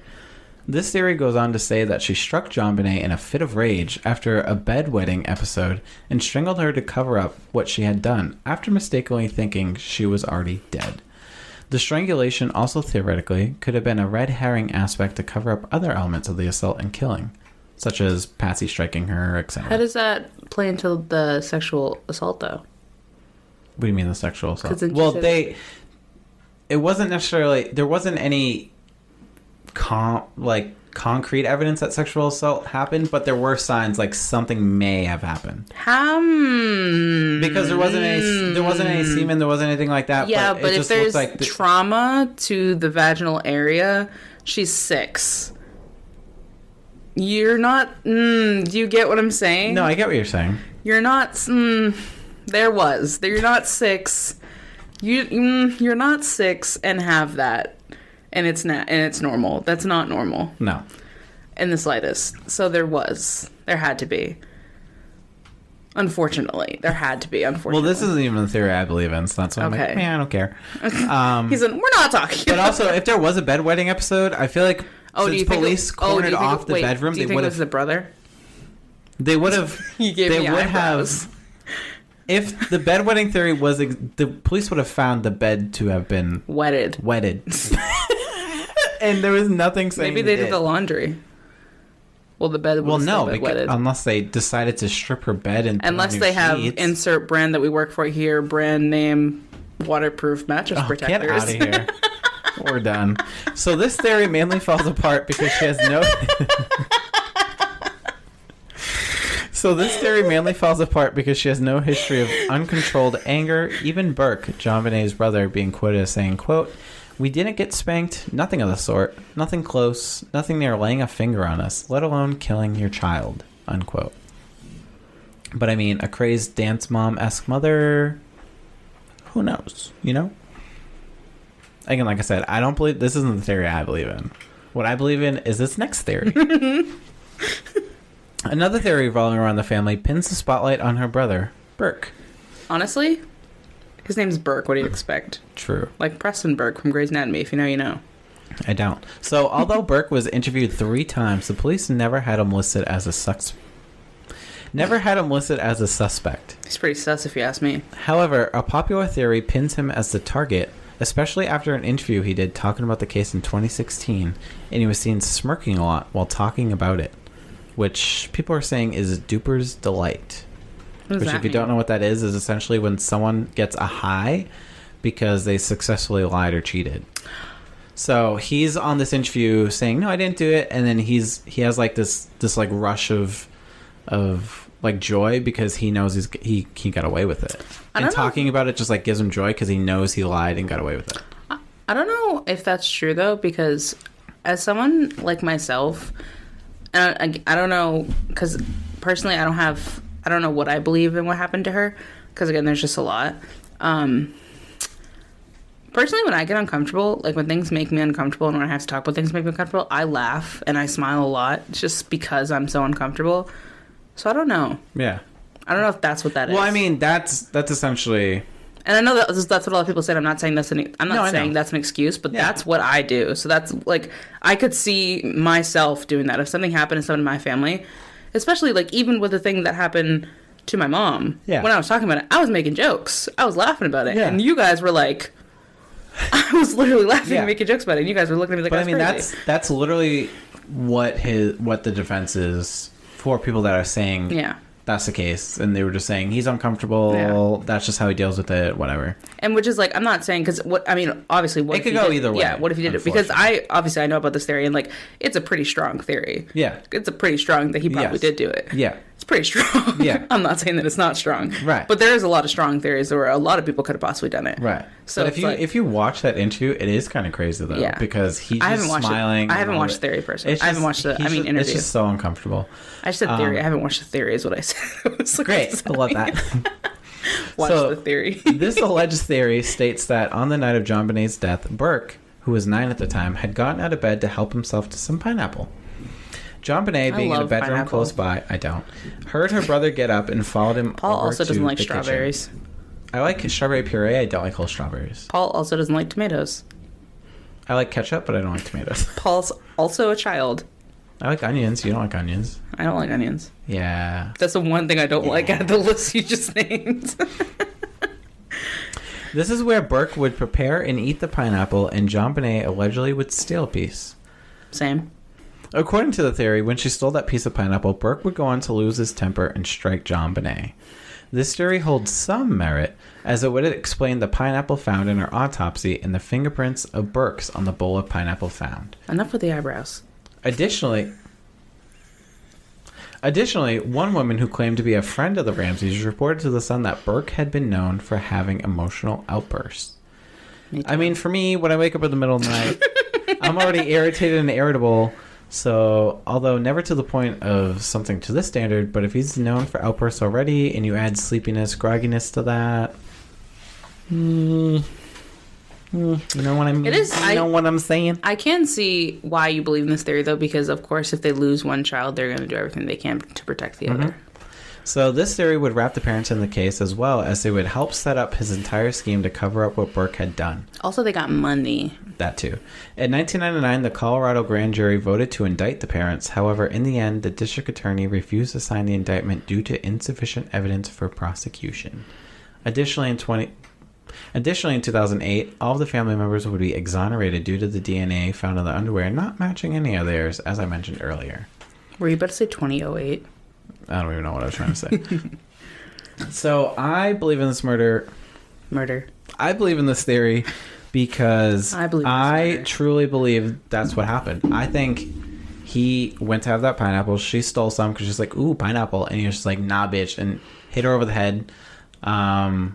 This theory goes on to say that she struck JonBenet in a fit of rage after a bedwetting episode and strangled her to cover up what she had done after mistakenly thinking she was already dead. The strangulation also theoretically could have been a red herring aspect to cover up other elements of the assault and killing, such as Patsy striking her, etc. How does that play into the sexual assault, though? What do you mean the sexual assault? 'Cause then she Well, said- it wasn't necessarily, there wasn't any concrete evidence that sexual assault happened, but there were signs like something may have happened. Because there wasn't any semen, there wasn't anything like that. Yeah, but but it if just there's looked like trauma to the vaginal area, she's 6. You're not. Do you get what I'm saying? No, I get what you're saying. You're not. You're not 6. You're not 6 and have that, and it's not. And it's normal. That's not normal No. in the slightest. So there had to be. Unfortunately, there had to be. Unfortunately. Well, this isn't even the theory I believe in, so that's why I'm Okay. like, I don't care. He's in. We're not talking. But also, if there was a bedwetting episode, I feel like since police cornered off the bedroom, do you they think would it was have. the brother? They would have. He gave They me would eyebrows. have. If the bedwetting theory was, the police would have found the bed to have been Wetted. wetted, and there was nothing saying. Maybe they did the laundry. Well, the bed was Well, no, still because, wetted. unless they decided to strip her bed and put on Unless new they have sheets. insert brand that we work for here, brand name, waterproof mattress Oh, protectors. get out of here. We're done. So this theory mainly falls apart because she has no. So this theory mainly falls apart because she has no history of uncontrolled anger. Even Burke, JonBenet's brother, being quoted as saying, quote, "We didn't get spanked, nothing of the sort, nothing close, nothing near laying a finger on us, let alone killing your child," unquote. But I mean, a crazed dance mom-esque mother, who knows, you know? Again, like I said, I don't believe, this isn't the theory I believe in. What I believe in is this next theory. Another theory revolving around the family pins the spotlight on her brother, Burke. Honestly, his name's Burke. What do you expect? True. Like Preston Burke from Grey's Anatomy. If you know, you know. I don't. So, although Burke was interviewed 3 times, the police never had him listed as a suspect. never had him listed as a suspect. He's pretty sus if you ask me. However, a popular theory pins him as the target, especially after an interview he did talking about the case in 2016, and he was seen smirking a lot while talking about it, which people are saying is duper's delight. What does Which, that if you mean? don't know what that is essentially when someone gets a high because they successfully lied or cheated. So he's on this interview saying, "No, I didn't do it," and then he has like this like rush of like joy because he knows he got away with it. And talking about it just like gives him joy because he knows he lied and got away with it. I don't know if that's true though, because as someone like myself, and I don't know, because personally I don't know what I believe in what happened to her, because again there's just a lot. Personally, when I get uncomfortable, like when things make me uncomfortable and when I have to talk about things that make me uncomfortable, I laugh and I smile a lot just because I'm so uncomfortable. So I don't know. Yeah. I don't know if that's what that is. Well, I mean, that's essentially... And I know that's what a lot of people said. I'm not saying that's an excuse, but that's what I do. So that's like, I could see myself doing that. If something happened to someone in my family, especially like even with the thing that happened to my mom, when I was talking about it, I was making jokes. I was laughing about it. Yeah. And you guys were like, I was literally laughing and making jokes about it. And you guys were looking at me like, but I mean, crazy. that's literally what the defense is for people that are saying that's the case, and they were just saying he's uncomfortable, that's just how he deals with it, whatever. And which is like, I'm not saying, because obviously what it could go either way. Yeah, what if he did it? Because I know about this theory, and like it's a pretty strong theory. Yeah, it's a pretty strong that he probably did do it. Yeah, it's pretty strong. Yeah, I'm not saying that it's not strong. Right, but there is a lot of strong theories where a lot of people could have possibly done it. Right. So but if you watch that interview, it is kind of crazy though. Yeah. Because he's just smiling. I haven't watched Theory personally. I haven't watched the interview. It's just so uncomfortable. I said Theory. I haven't watched the Theory is what I said. Great. I love that. Watch the Theory. This alleged theory states that on the night of JonBenet's death, Burke, who was 9 at the time, had gotten out of bed to help himself to some pineapple. JonBenet, being in a bedroom close by, heard her brother get up and followed him. Paul over also doesn't like the strawberries. Kitchen. I like strawberry puree. I don't like whole strawberries. Paul also doesn't like tomatoes. I like ketchup, but I don't like tomatoes. Paul's also a child. I like onions. You don't like onions. I don't like onions. Yeah. That's the one thing I don't like out of the list you just named. This is where Burke would prepare and eat the pineapple, and JonBenet allegedly would steal a piece. Same. According to the theory, when she stole that piece of pineapple, Burke would go on to lose his temper and strike JonBenet. This theory holds some merit, as it would explain the pineapple found in her autopsy and the fingerprints of Burke's on the bowl of pineapple found. Enough with the eyebrows. Additionally, one woman who claimed to be a friend of the Ramseys reported to The Sun that Burke had been known for having emotional outbursts. I mean, for me, when I wake up in the middle of the night, I'm already irritated and irritable. So, although never to the point of something to this standard, but if he's known for outbursts already and you add sleepiness, grogginess to that, you know what I mean? You know what I'm saying? I can see why you believe in this theory, though, because, of course, if they lose one child, they're going to do everything they can to protect the other. So this theory would wrap the parents in the case as well, as they would help set up his entire scheme to cover up what Burke had done. Also, they got money. That too. In 1999, the Colorado grand jury voted to indict the parents. However, in the end, the district attorney refused to sign the indictment due to insufficient evidence for prosecution. Additionally, in 2008, all of the family members would be exonerated due to the DNA found in the underwear not matching any of theirs, as I mentioned earlier. Were you about to say 2008? I don't even know what I was trying to say. So, I believe in this murder. I believe in this theory because I truly believe that's what happened. I think he went to have that pineapple. She stole some because she's like, ooh, pineapple. And he was just like, nah, bitch. And hit her over the head. And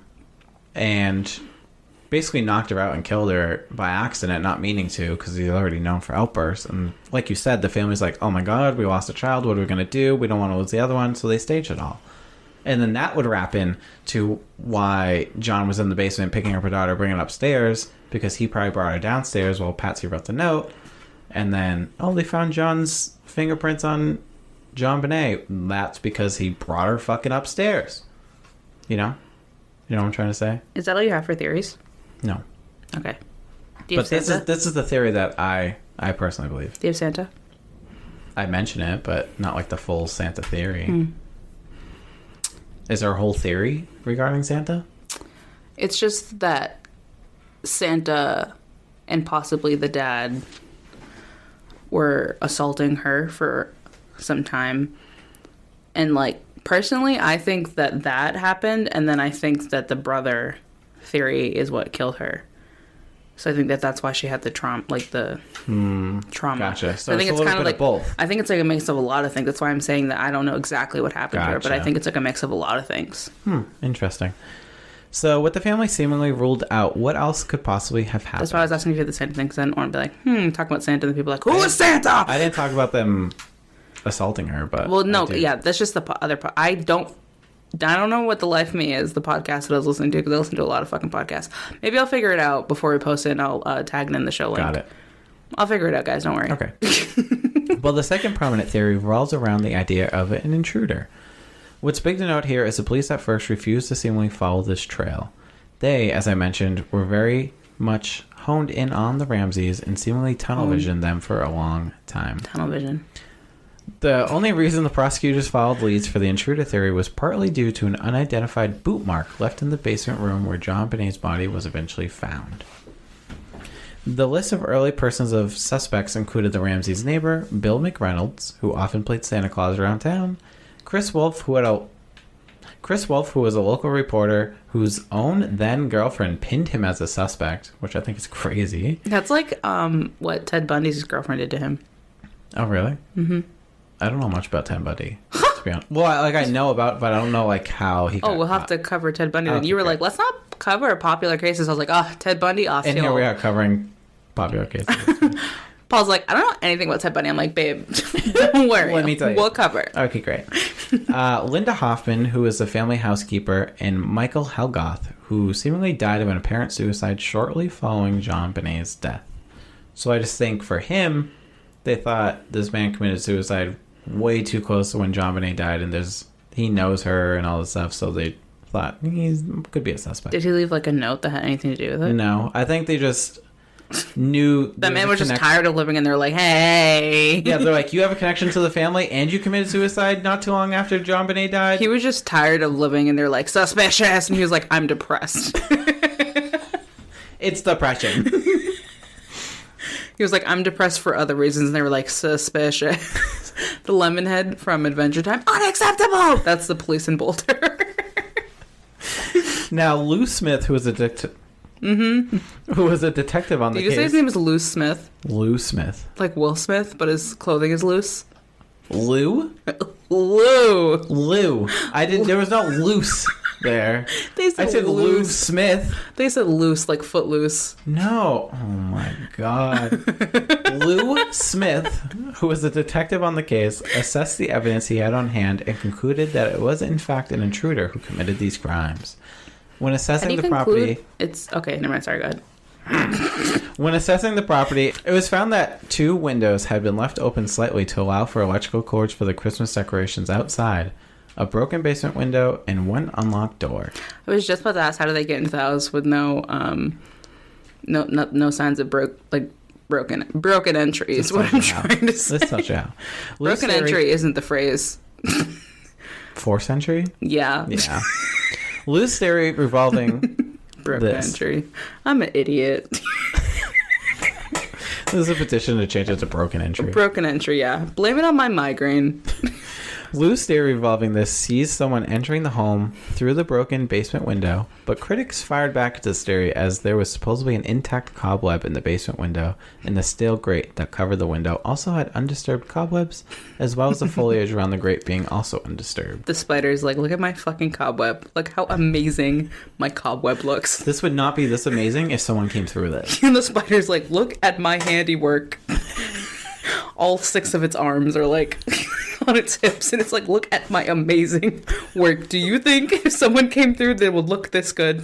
basically knocked her out and killed her by accident, not meaning to, because he's already known for outbursts. And like you said, the family's like, oh my god, we lost a child, what are we going to do? We don't want to lose the other one, so they stage it all. And then that would wrap in to why John was in the basement picking up her daughter, bringing her upstairs, because he probably brought her downstairs while Patsy wrote the note. And then, they found John's fingerprints on JonBenet. That's because he brought her fucking upstairs. You know? You know what I'm trying to say? Is that all you have for theories? No. Okay. But this is the theory that I personally believe. Do you have Santa? I mention it, but not like the full Santa theory. is our whole theory regarding Santa. It's just that Santa and possibly the dad were assaulting her for some time. And, like, personally, I think that happened, and then I think that the brother theory is what killed her. So I think that's why she had the trauma, trauma. Gotcha. So I think it's kind of like both. I think it's like a mix of a lot of things. That's why I'm saying that I don't know exactly what happened to her, but I think it's like a mix of a lot of things. Interesting. So with the family seemingly ruled out, what else could possibly have happened? That's why I was asking if you had the Santa thing, because I didn't want to be like, talking about Santa, and people are like, who is Santa? I didn't talk about them assaulting her, but... Well, no, yeah, that's just the other part. I don't know what the Life of Me is, the podcast that I was listening to, because I listen to a lot of fucking podcasts. Maybe I'll figure it out before we post it, and I'll tag it in the show link. Got it. I'll figure it out, guys. Don't worry. Okay. Well, the second prominent theory revolves around the idea of an intruder. What's big to note here is the police at first refused to seemingly follow this trail. They, as I mentioned, were very much honed in on the Ramseys and seemingly tunnel visioned them for a long time. Tunnel vision. The only reason the prosecutors followed leads for the intruder theory was partly due to an unidentified boot mark left in the basement room where JonBenet's body was eventually found. The list of early persons of suspects included the Ramseys' neighbor, Bill McReynolds, who often played Santa Claus around town, Chris Wolf, who was a local reporter whose own then-girlfriend pinned him as a suspect, which I think is crazy. That's like what Ted Bundy's girlfriend did to him. Oh, really? Mm-hmm. I don't know much about Ted Bundy, to be honest. Well, I know about, but I don't know, how he got we'll have to cover Ted Bundy. Then you were like, let's not cover popular cases. I was like, Ted Bundy, off. And here we are covering popular cases. Paul's like, I don't know anything about Ted Bundy. I'm like, babe, don't worry. Let me tell you. We'll cover. Okay, great. Linda Hoffman, who is a family housekeeper, and Michael Helgoth, who seemingly died of an apparent suicide shortly following JonBenet's death. So I just think for him, they thought this man committed suicide way too close to when JonBenet died, and he knows her and all this stuff, so they thought he could be a suspect. Did he leave like a note that had anything to do with it? No, I think they just knew that man was just tired of living, and they're like, hey. Yeah, they're like, you have a connection to the family, and you committed suicide not too long after JonBenet died? He was just tired of living, and they're like, suspicious, and he was like, I'm depressed. It's depression. He was like, I'm depressed for other reasons, and they were like, suspicious. The Lemonhead from Adventure Time, unacceptable! That's the police in Boulder. Now, Lou Smith, who was a detective on the case. Did you say his name is Lou Smith? Lou Smith. Like Will Smith, but his clothing is loose? Lou? Lou. There was no loose there. I said Lou Smith. They said loose, like footloose. No. Oh my God. Lou Smith, who was a detective on the case, assessed the evidence he had on hand and concluded that it was in fact an intruder who committed these crimes. When assessing the property... It's... Okay, never mind. Sorry, go ahead. When assessing the property, it was found that 2 windows had been left open slightly to allow for electrical cords for the Christmas decorations outside, a broken basement window, and 1 unlocked door. I was just about to ask, how do they get into the house with no signs of broken entries? What I'm trying to say. Let's touch it out. Broken entry isn't the phrase. 4th century? Yeah. Loose theory revolving broken entry. I'm an idiot. This is a petition to change it to broken entry. Broken entry, yeah. Blame it on my migraine. Loose theory involving this sees someone entering the home through the broken basement window, but critics fired back at this theory as there was supposedly an intact cobweb in the basement window, and the steel grate that covered the window also had undisturbed cobwebs, as well as the foliage around the grate being also undisturbed. The spider's like, look at my fucking cobweb. Look how amazing my cobweb looks. This would not be this amazing if someone came through this. And the spider's like, look at my handiwork. All 6 of its arms are like on its hips, and it's like, look at my amazing work. Do you think if someone came through they would look this good?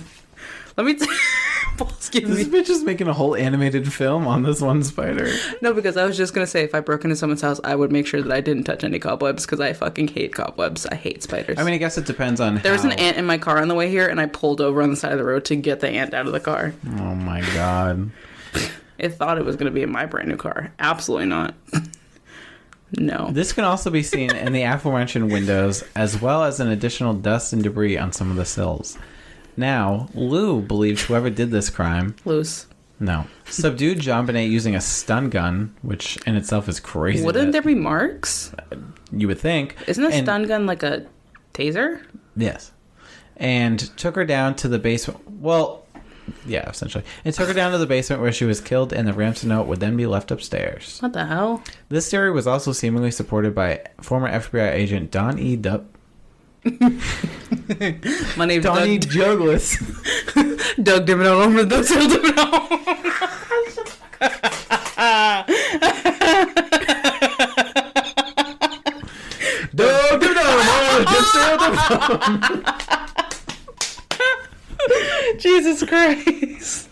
Let me This bitch is making a whole animated film on this one spider. No, because I was just gonna say, if I broke into someone's house, I would make sure that I didn't touch any cobwebs, because I fucking hate cobwebs. I hate spiders. I mean, I guess it depends on There was an ant in my car on the way here, and I pulled over on the side of the road to get the ant out of the car. Oh my God. It thought it was going to be in my brand new car. Absolutely not. No. This can also be seen in the aforementioned windows, as well as an additional dust and debris on some of the sills. Now, Lou believes whoever did this crime... Loose. No. Subdued JonBenet using a stun gun, which in itself is crazy. Wouldn't there be marks? You would think. Isn't a stun gun like a taser? Yes. And took her down to the basement. Well, yeah, essentially. And took her down to the basement where she was killed, and the Ramsey note would then be left upstairs. What the hell? This theory was also seemingly supported by former FBI agent Don E. My name's Donnie Doug. Douglas. Doug Dimino. Doug Dimino. Jesus Christ.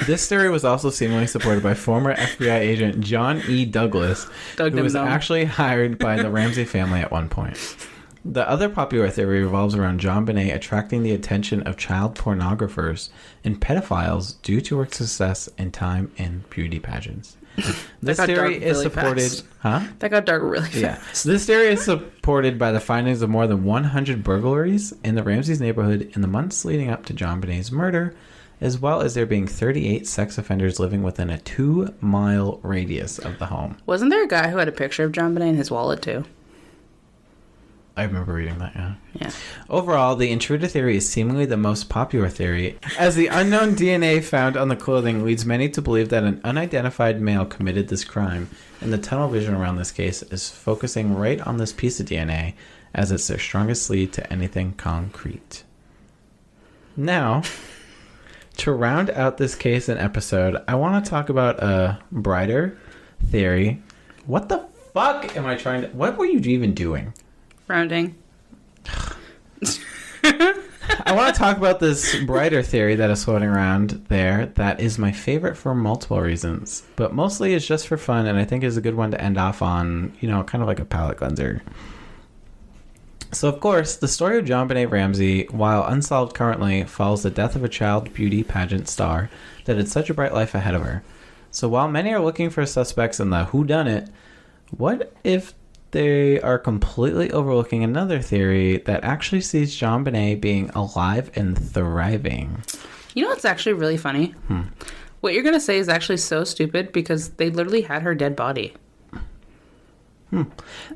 This theory was also seemingly supported by former FBI agent John E. Douglas, who was actually hired by the Ramsey family at one point. The other popular theory revolves around JonBenet attracting the attention of child pornographers and pedophiles due to her success and time in beauty pageants. This theory is supported... Huh? That got dark really fast. This theory is supported by the findings of more than 100 burglaries in the Ramsey's neighborhood in the months leading up to JonBenet's murder, as well as there being 38 sex offenders living within a 2-mile radius of the home. Wasn't there a guy who had a picture of JonBenet in his wallet, too? I remember reading that, Yeah. Overall, the intruder theory is seemingly the most popular theory, as the unknown DNA found on the clothing leads many to believe that an unidentified male committed this crime, and the tunnel vision around this case is focusing right on this piece of DNA, as it's their strongest lead to anything concrete. Now, to round out this case and episode, I want to talk about a brighter theory. What the fuck am I trying to... What were you even doing? Rounding. I want to talk about this brighter theory that is floating around there that is my favorite for multiple reasons, but mostly it's just for fun, and I think is a good one to end off on, you know, kind of like a palate cleanser. So, of course, the story of JonBenet Ramsey, while unsolved currently, follows the death of a child beauty pageant star that had such a bright life ahead of her. So while many are looking for suspects in the whodunit, what if they are completely overlooking another theory that actually sees JonBenet being alive and thriving? You know what's actually really funny? What you're going to say is actually so stupid because they literally had her dead body.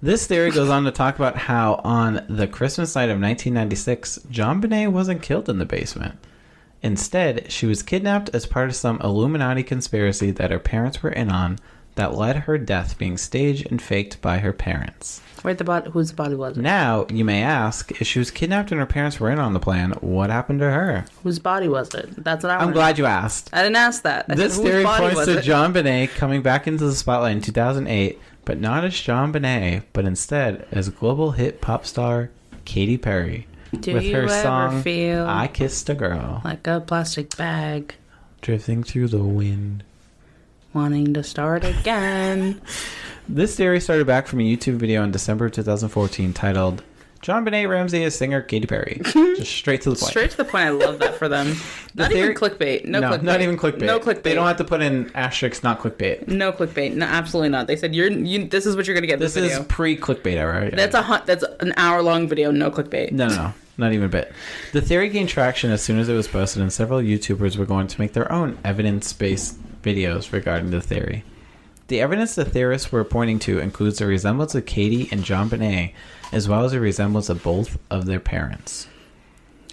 This theory goes on to talk about how on the Christmas night of 1996, JonBenet wasn't killed in the basement. Instead, she was kidnapped as part of some Illuminati conspiracy that her parents were in on that led her death being staged and faked by her parents. Where's the body? Whose body was it? Now, you may ask, if she was kidnapped and her parents were in on the plan, what happened to her? Whose body was it? That's what I'm glad you asked. I didn't ask that. This theory points to JonBenet coming back into the spotlight in 2008, but not as JonBenet, but instead as global hit pop star Katy Perry. Do with you her ever song, feel I Kissed a Girl. Like a plastic bag. Drifting through the wind. Wanting to start again. This theory started back from a YouTube video in December of 2014 titled, JonBenet Ramsey is singer Katy Perry. Just straight to the point. Straight to the point. I love that for them. Not even clickbait. No clickbait. Not even clickbait. No clickbait. They don't have to put in asterisks, not clickbait. No clickbait. No, absolutely not. They said this is what you're going to get in this video. This is pre-clickbait era. Right? That's an hour-long video, no clickbait. No. Not even a bit. The theory gained traction as soon as it was posted, and several YouTubers were going to make their own evidence-based videos regarding the theory. The evidence the theorists were pointing to includes a resemblance of Katy and JonBenet, as well as a resemblance of both of their parents.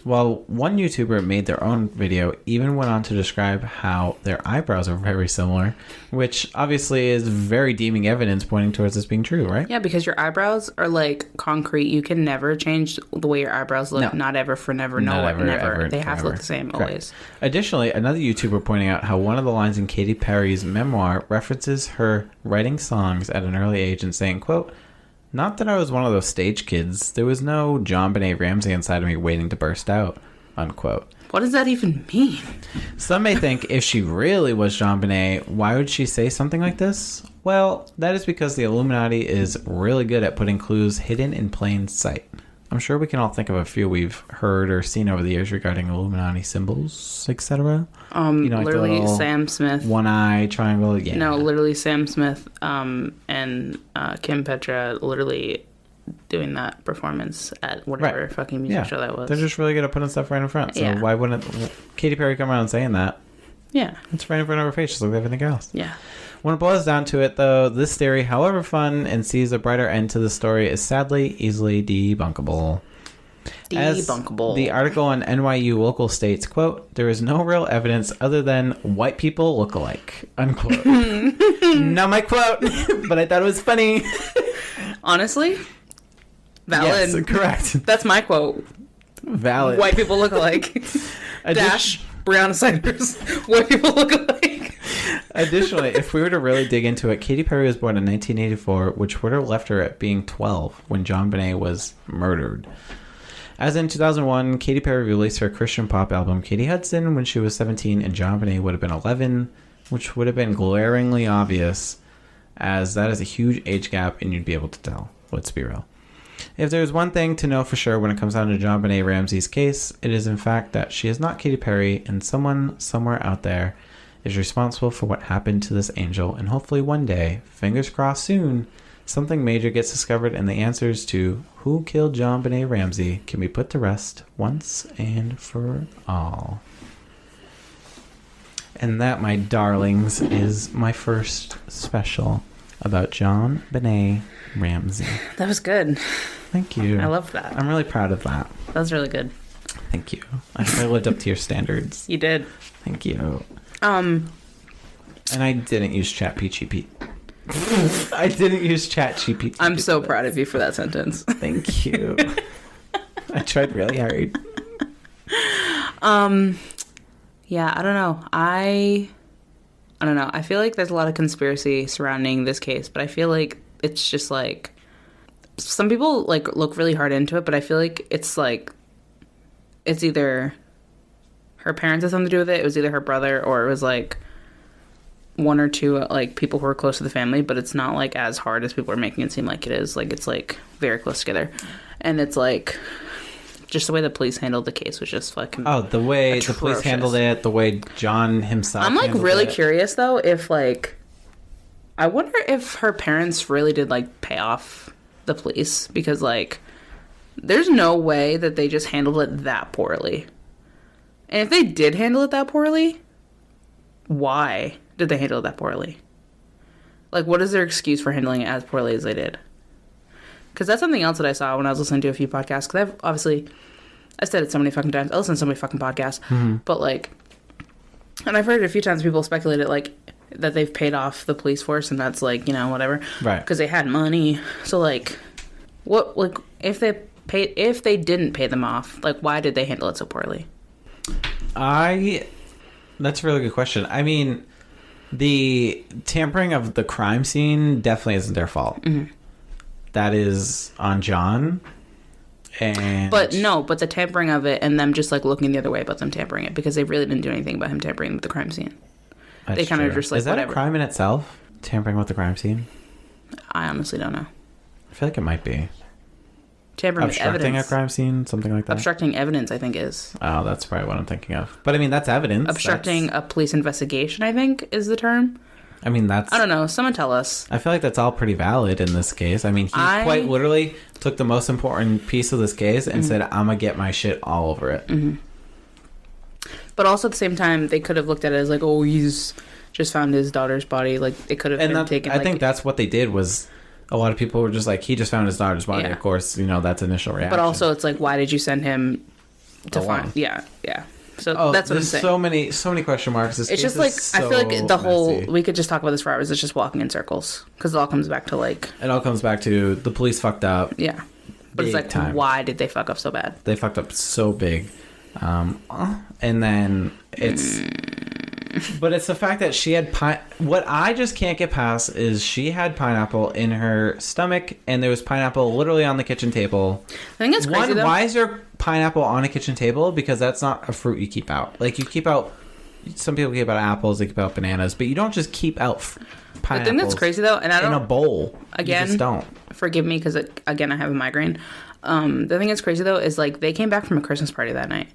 While one YouTuber made their own video, even went on to describe how their eyebrows are very similar, which obviously is very deeming evidence pointing towards this being true, right? Yeah, because your eyebrows are like concrete. You can never change the way your eyebrows look. No. Not ever, for never, never. They have to look the same always. Additionally, another YouTuber pointing out how one of the lines in Katy Perry's memoir references her writing songs at an early age and saying, quote, "Not that I was one of those stage kids. There was no JonBenet Ramsey inside of me waiting to burst out," unquote. What does that even mean? Some may think if she really was JonBenet, why would she say something like this? Well, that is because the Illuminati is really good at putting clues hidden in plain sight. I'm sure we can all think of a few we've heard or seen over the years regarding Illuminati symbols, etc. Like literally Sam Smith. One eye triangle. Yeah. No, literally Sam Smith and Kim Petra literally doing that performance at whatever fucking music show that was. They're just really good at putting stuff right in front. So why wouldn't Katy Perry come around saying that? Yeah. It's right in front of her face, just like everything else. Yeah. When it boils down to it, though, this theory, however fun and sees a brighter end to the story, is sadly easily debunkable. Debunkable. As the article on NYU Local states, quote, there is no real evidence other than white people look alike, unquote. Not my quote, but I thought it was funny. Honestly, valid. Yes, correct. That's my quote. Valid. White people look alike. Dash, Breana Siders. White people look alike. Additionally, if we were to really dig into it, Katy Perry was born in 1984, which would have left her at being 12 when JonBenet was murdered. As in 2001, Katy Perry released her Christian pop album Katy Hudson when she was 17, and JonBenet would have been 11, which would have been glaringly obvious, as that is a huge age gap, and you'd be able to tell. Let's be real. If there's one thing to know for sure when it comes down to JonBenet Ramsey's case, it is in fact that she is not Katy Perry, and someone somewhere out there is responsible for what happened to this angel, and hopefully one day, fingers crossed soon, something major gets discovered and the answers to who killed JonBenet Ramsey can be put to rest once and for all. And that, my darlings, is my first special about JonBenet Ramsey. That was good. Thank you. I love that. I'm really proud of that. That was really good. Thank you. I hope I lived up to your standards. You did. Thank you. And I didn't use ChatGPT. I didn't use ChatGPT. I'm so proud of you for that sentence. Thank you. I tried really hard. Yeah, I don't know. I don't know. I feel like there's a lot of conspiracy surrounding this case, but I feel like it's just like some people like look really hard into it, but I feel like it's either her parents had something to do with it. It was either her brother or it was like one or two like people who are close to the family, but it's not like as hard as people are making it seem like it is. Like it's like very close together, and it's like just the way the police handled the case was just fucking the way atrocious. The police handled it, the way John himself. I'm like really curious though if like I wonder if her parents really did like pay off the police, because like there's no way that they just handled it that poorly. And if they did handle it that poorly, why did they handle it that poorly? Like, what is their excuse for handling it as poorly as they did? Because that's something else that I saw when I was listening to a few podcasts. Because I've said it so many fucking times. I listen to so many fucking podcasts. Mm-hmm. But, like, and I've heard it a few times people speculated, like, that they've paid off the police force and that's, like, you know, whatever. Right. Because they had money. So, like, what, like, if they didn't pay them off, like, why did they handle it so poorly? That's a really good question. I mean, the tampering of the crime scene definitely isn't their fault. Mm-hmm. That is on John. But the tampering of it and them just like looking the other way about them tampering it, because they really didn't do anything about him tampering with the crime scene. They kind of just like, is that whatever. A crime in itself? Tampering with the crime scene? I honestly don't know. I feel like it might be. Tampering with evidence. Obstructing a crime scene, something like that. Obstructing evidence, I think, is. Oh, that's probably what I'm thinking of. But I mean, that's evidence. Obstructing a police investigation, I think, is the term. I mean, that's... I don't know. Someone tell us. I feel like that's all pretty valid in this case. I mean, he quite literally took the most important piece of this case and said, I'm going to get my shit all over it. Mm-hmm. But also at the same time, they could have looked at it as like, oh, he's just found his daughter's body. Like, it could have been taken... I think that's what they did was... A lot of people were just like, he just found his daughter's body. Yeah. Of course, you know, that's initial reaction. But also, it's like, why did you send him to find... Yeah. So that's what I'm saying. So many question marks. It's just like, I feel like the whole... We could just talk about this for hours. It's just walking in circles. Because it all comes back to like... It all comes back to the police fucked up. Yeah. But it's like, why did they fuck up so bad? They fucked up so big. And then it's... But it's the fact that she had what I just can't get past is she had pineapple in her stomach, and there was pineapple literally on the kitchen table. I think it's crazy, though. Why is there pineapple on a kitchen table? Because that's not a fruit you keep out. Like, you keep out... Some people keep out apples, they keep out bananas, but you don't just keep out pineapples. I think that's crazy, though, and I don't... In a bowl. Again, you just don't. Forgive me, because, again, I have a migraine. The thing that's crazy though is like they came back from a Christmas party that night,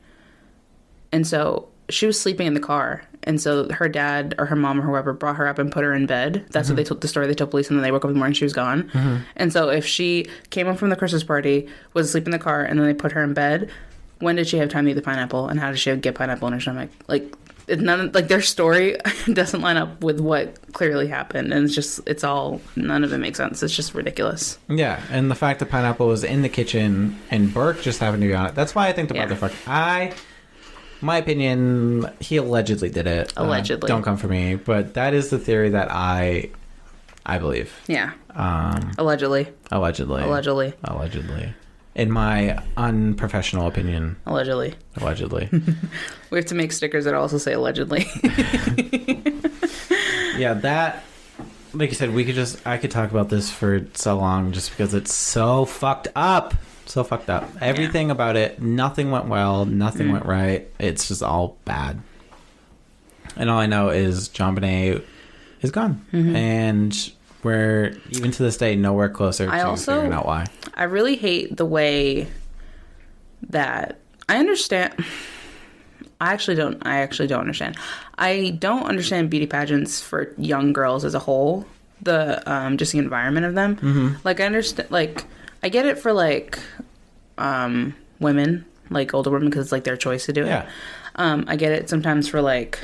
and so she was sleeping in the car, and so her dad or her mom or whoever brought her up and put her in bed. That's what they told the story. They told police, and then they woke up in the morning. She was gone. And so if she came home from the Christmas party, was asleep in the car, and then they put her in bed, when did she have time to eat the pineapple, and how did she get pineapple in her stomach? Like their story doesn't line up with what clearly happened, and it's all none of it makes sense. It's just ridiculous. Yeah, and the fact that pineapple was in the kitchen and Burke just happened to be on it. That's why I think the motherfucker. My opinion, he allegedly did it. Allegedly. Don't come for me, but that is the theory that I believe. Yeah. Allegedly. In my unprofessional opinion. Allegedly. We have to make stickers that also say allegedly. Yeah, that, like you said, I could talk about this for so long just because it's so fucked up. Everything about it, nothing went well, nothing went right. It's just all bad. And all I know is JonBenet is gone. And we're, even to this day, nowhere closer to figuring out why. I really hate the way that I understand. I actually don't understand. I don't understand beauty pageants for young girls as a whole. Just the environment of them. Like, I understand, like, I get it for, like, women, like, older women, because it's, like, their choice to do it. Yeah. I get it sometimes for, like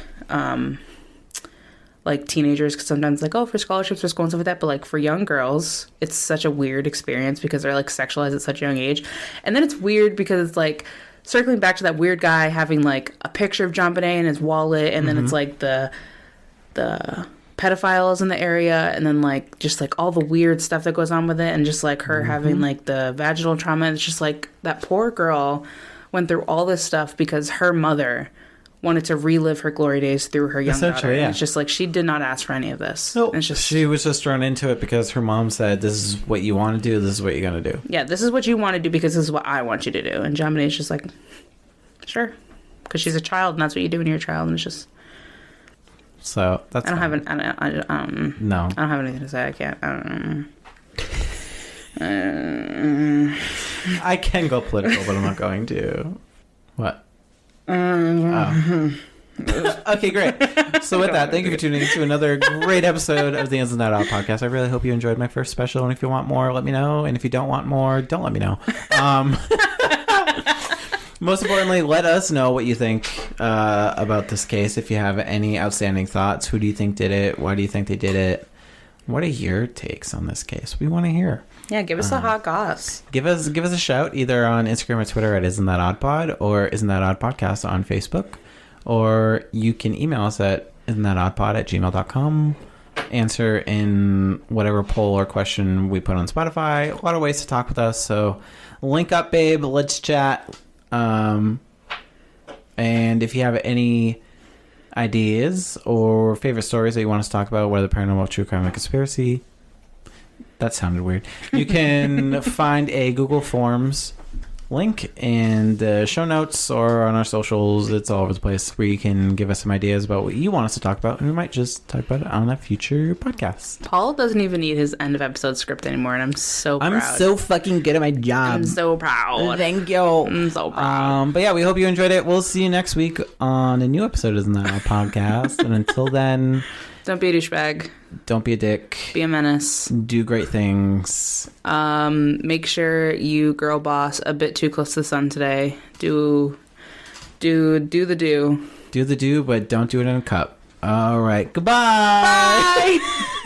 teenagers, because sometimes, like, for scholarships for school and stuff like that, but, like, for young girls, it's such a weird experience because they're, like, sexualized at such a young age. And then it's weird because it's, like, circling back to that weird guy having, like, a picture of JonBenet in his wallet, and then it's, like, the pedophiles in the area, and then like just like all the weird stuff that goes on with it, and just like her having like the vaginal trauma. It's just like that poor girl went through all this stuff because her mother wanted to relive her glory days through her young daughter. True, yeah. And it's just like she did not ask for any of this. No, it's just, she was just thrown into it because her mom said, "This is what you want to do. This is what you're gonna do." Yeah, this is what you want to do because this is what I want you to do. And JonBenet's just like, sure, because she's a child, and that's what you do when you're a child, and it's just. So that's. I don't have no. I don't have anything to say. I can't. I can go political, but I'm not going to. What? Oh. Okay, great. So with that, thank you for tuning in to another great episode of the unsolved podcast. I really hope you enjoyed my first special, and if you want more, let me know. And if you don't want more, don't let me know. Most importantly, let us know what you think about this case. If you have any outstanding thoughts, who do you think did it? Why do you think they did it? What are your takes on this case? We want to hear. Yeah, give us a hot goss. Give us a shout either on Instagram or Twitter at isntthatoddpod or isntthatoddpodcast on Facebook. Or you can email us at isntthatoddpod@gmail.com. Answer in whatever poll or question we put on Spotify. A lot of ways to talk with us. So link up, babe. Let's chat. And if you have any ideas or favorite stories that you want us to talk about, whether paranormal, true crime, or conspiracy, that sounded weird. You can find a Google Forms link in the show notes or on our socials. It's all over the place where you can give us some ideas about what you want us to talk about, and we might just talk about it on a future podcast. Paul doesn't even need his end of episode script anymore, and I'm so proud. I'm so fucking good at my job. I'm so proud. Thank you. I'm so proud. But yeah, we hope you enjoyed it. We'll see you next week on a new episode of the podcast. And until then, don't be a douchebag. Don't be a dick. Be a menace. Do great things. Make sure you girl boss a bit too close to the sun today. Do the do. Do the do, but don't do it in a cup. All right. Goodbye. Bye.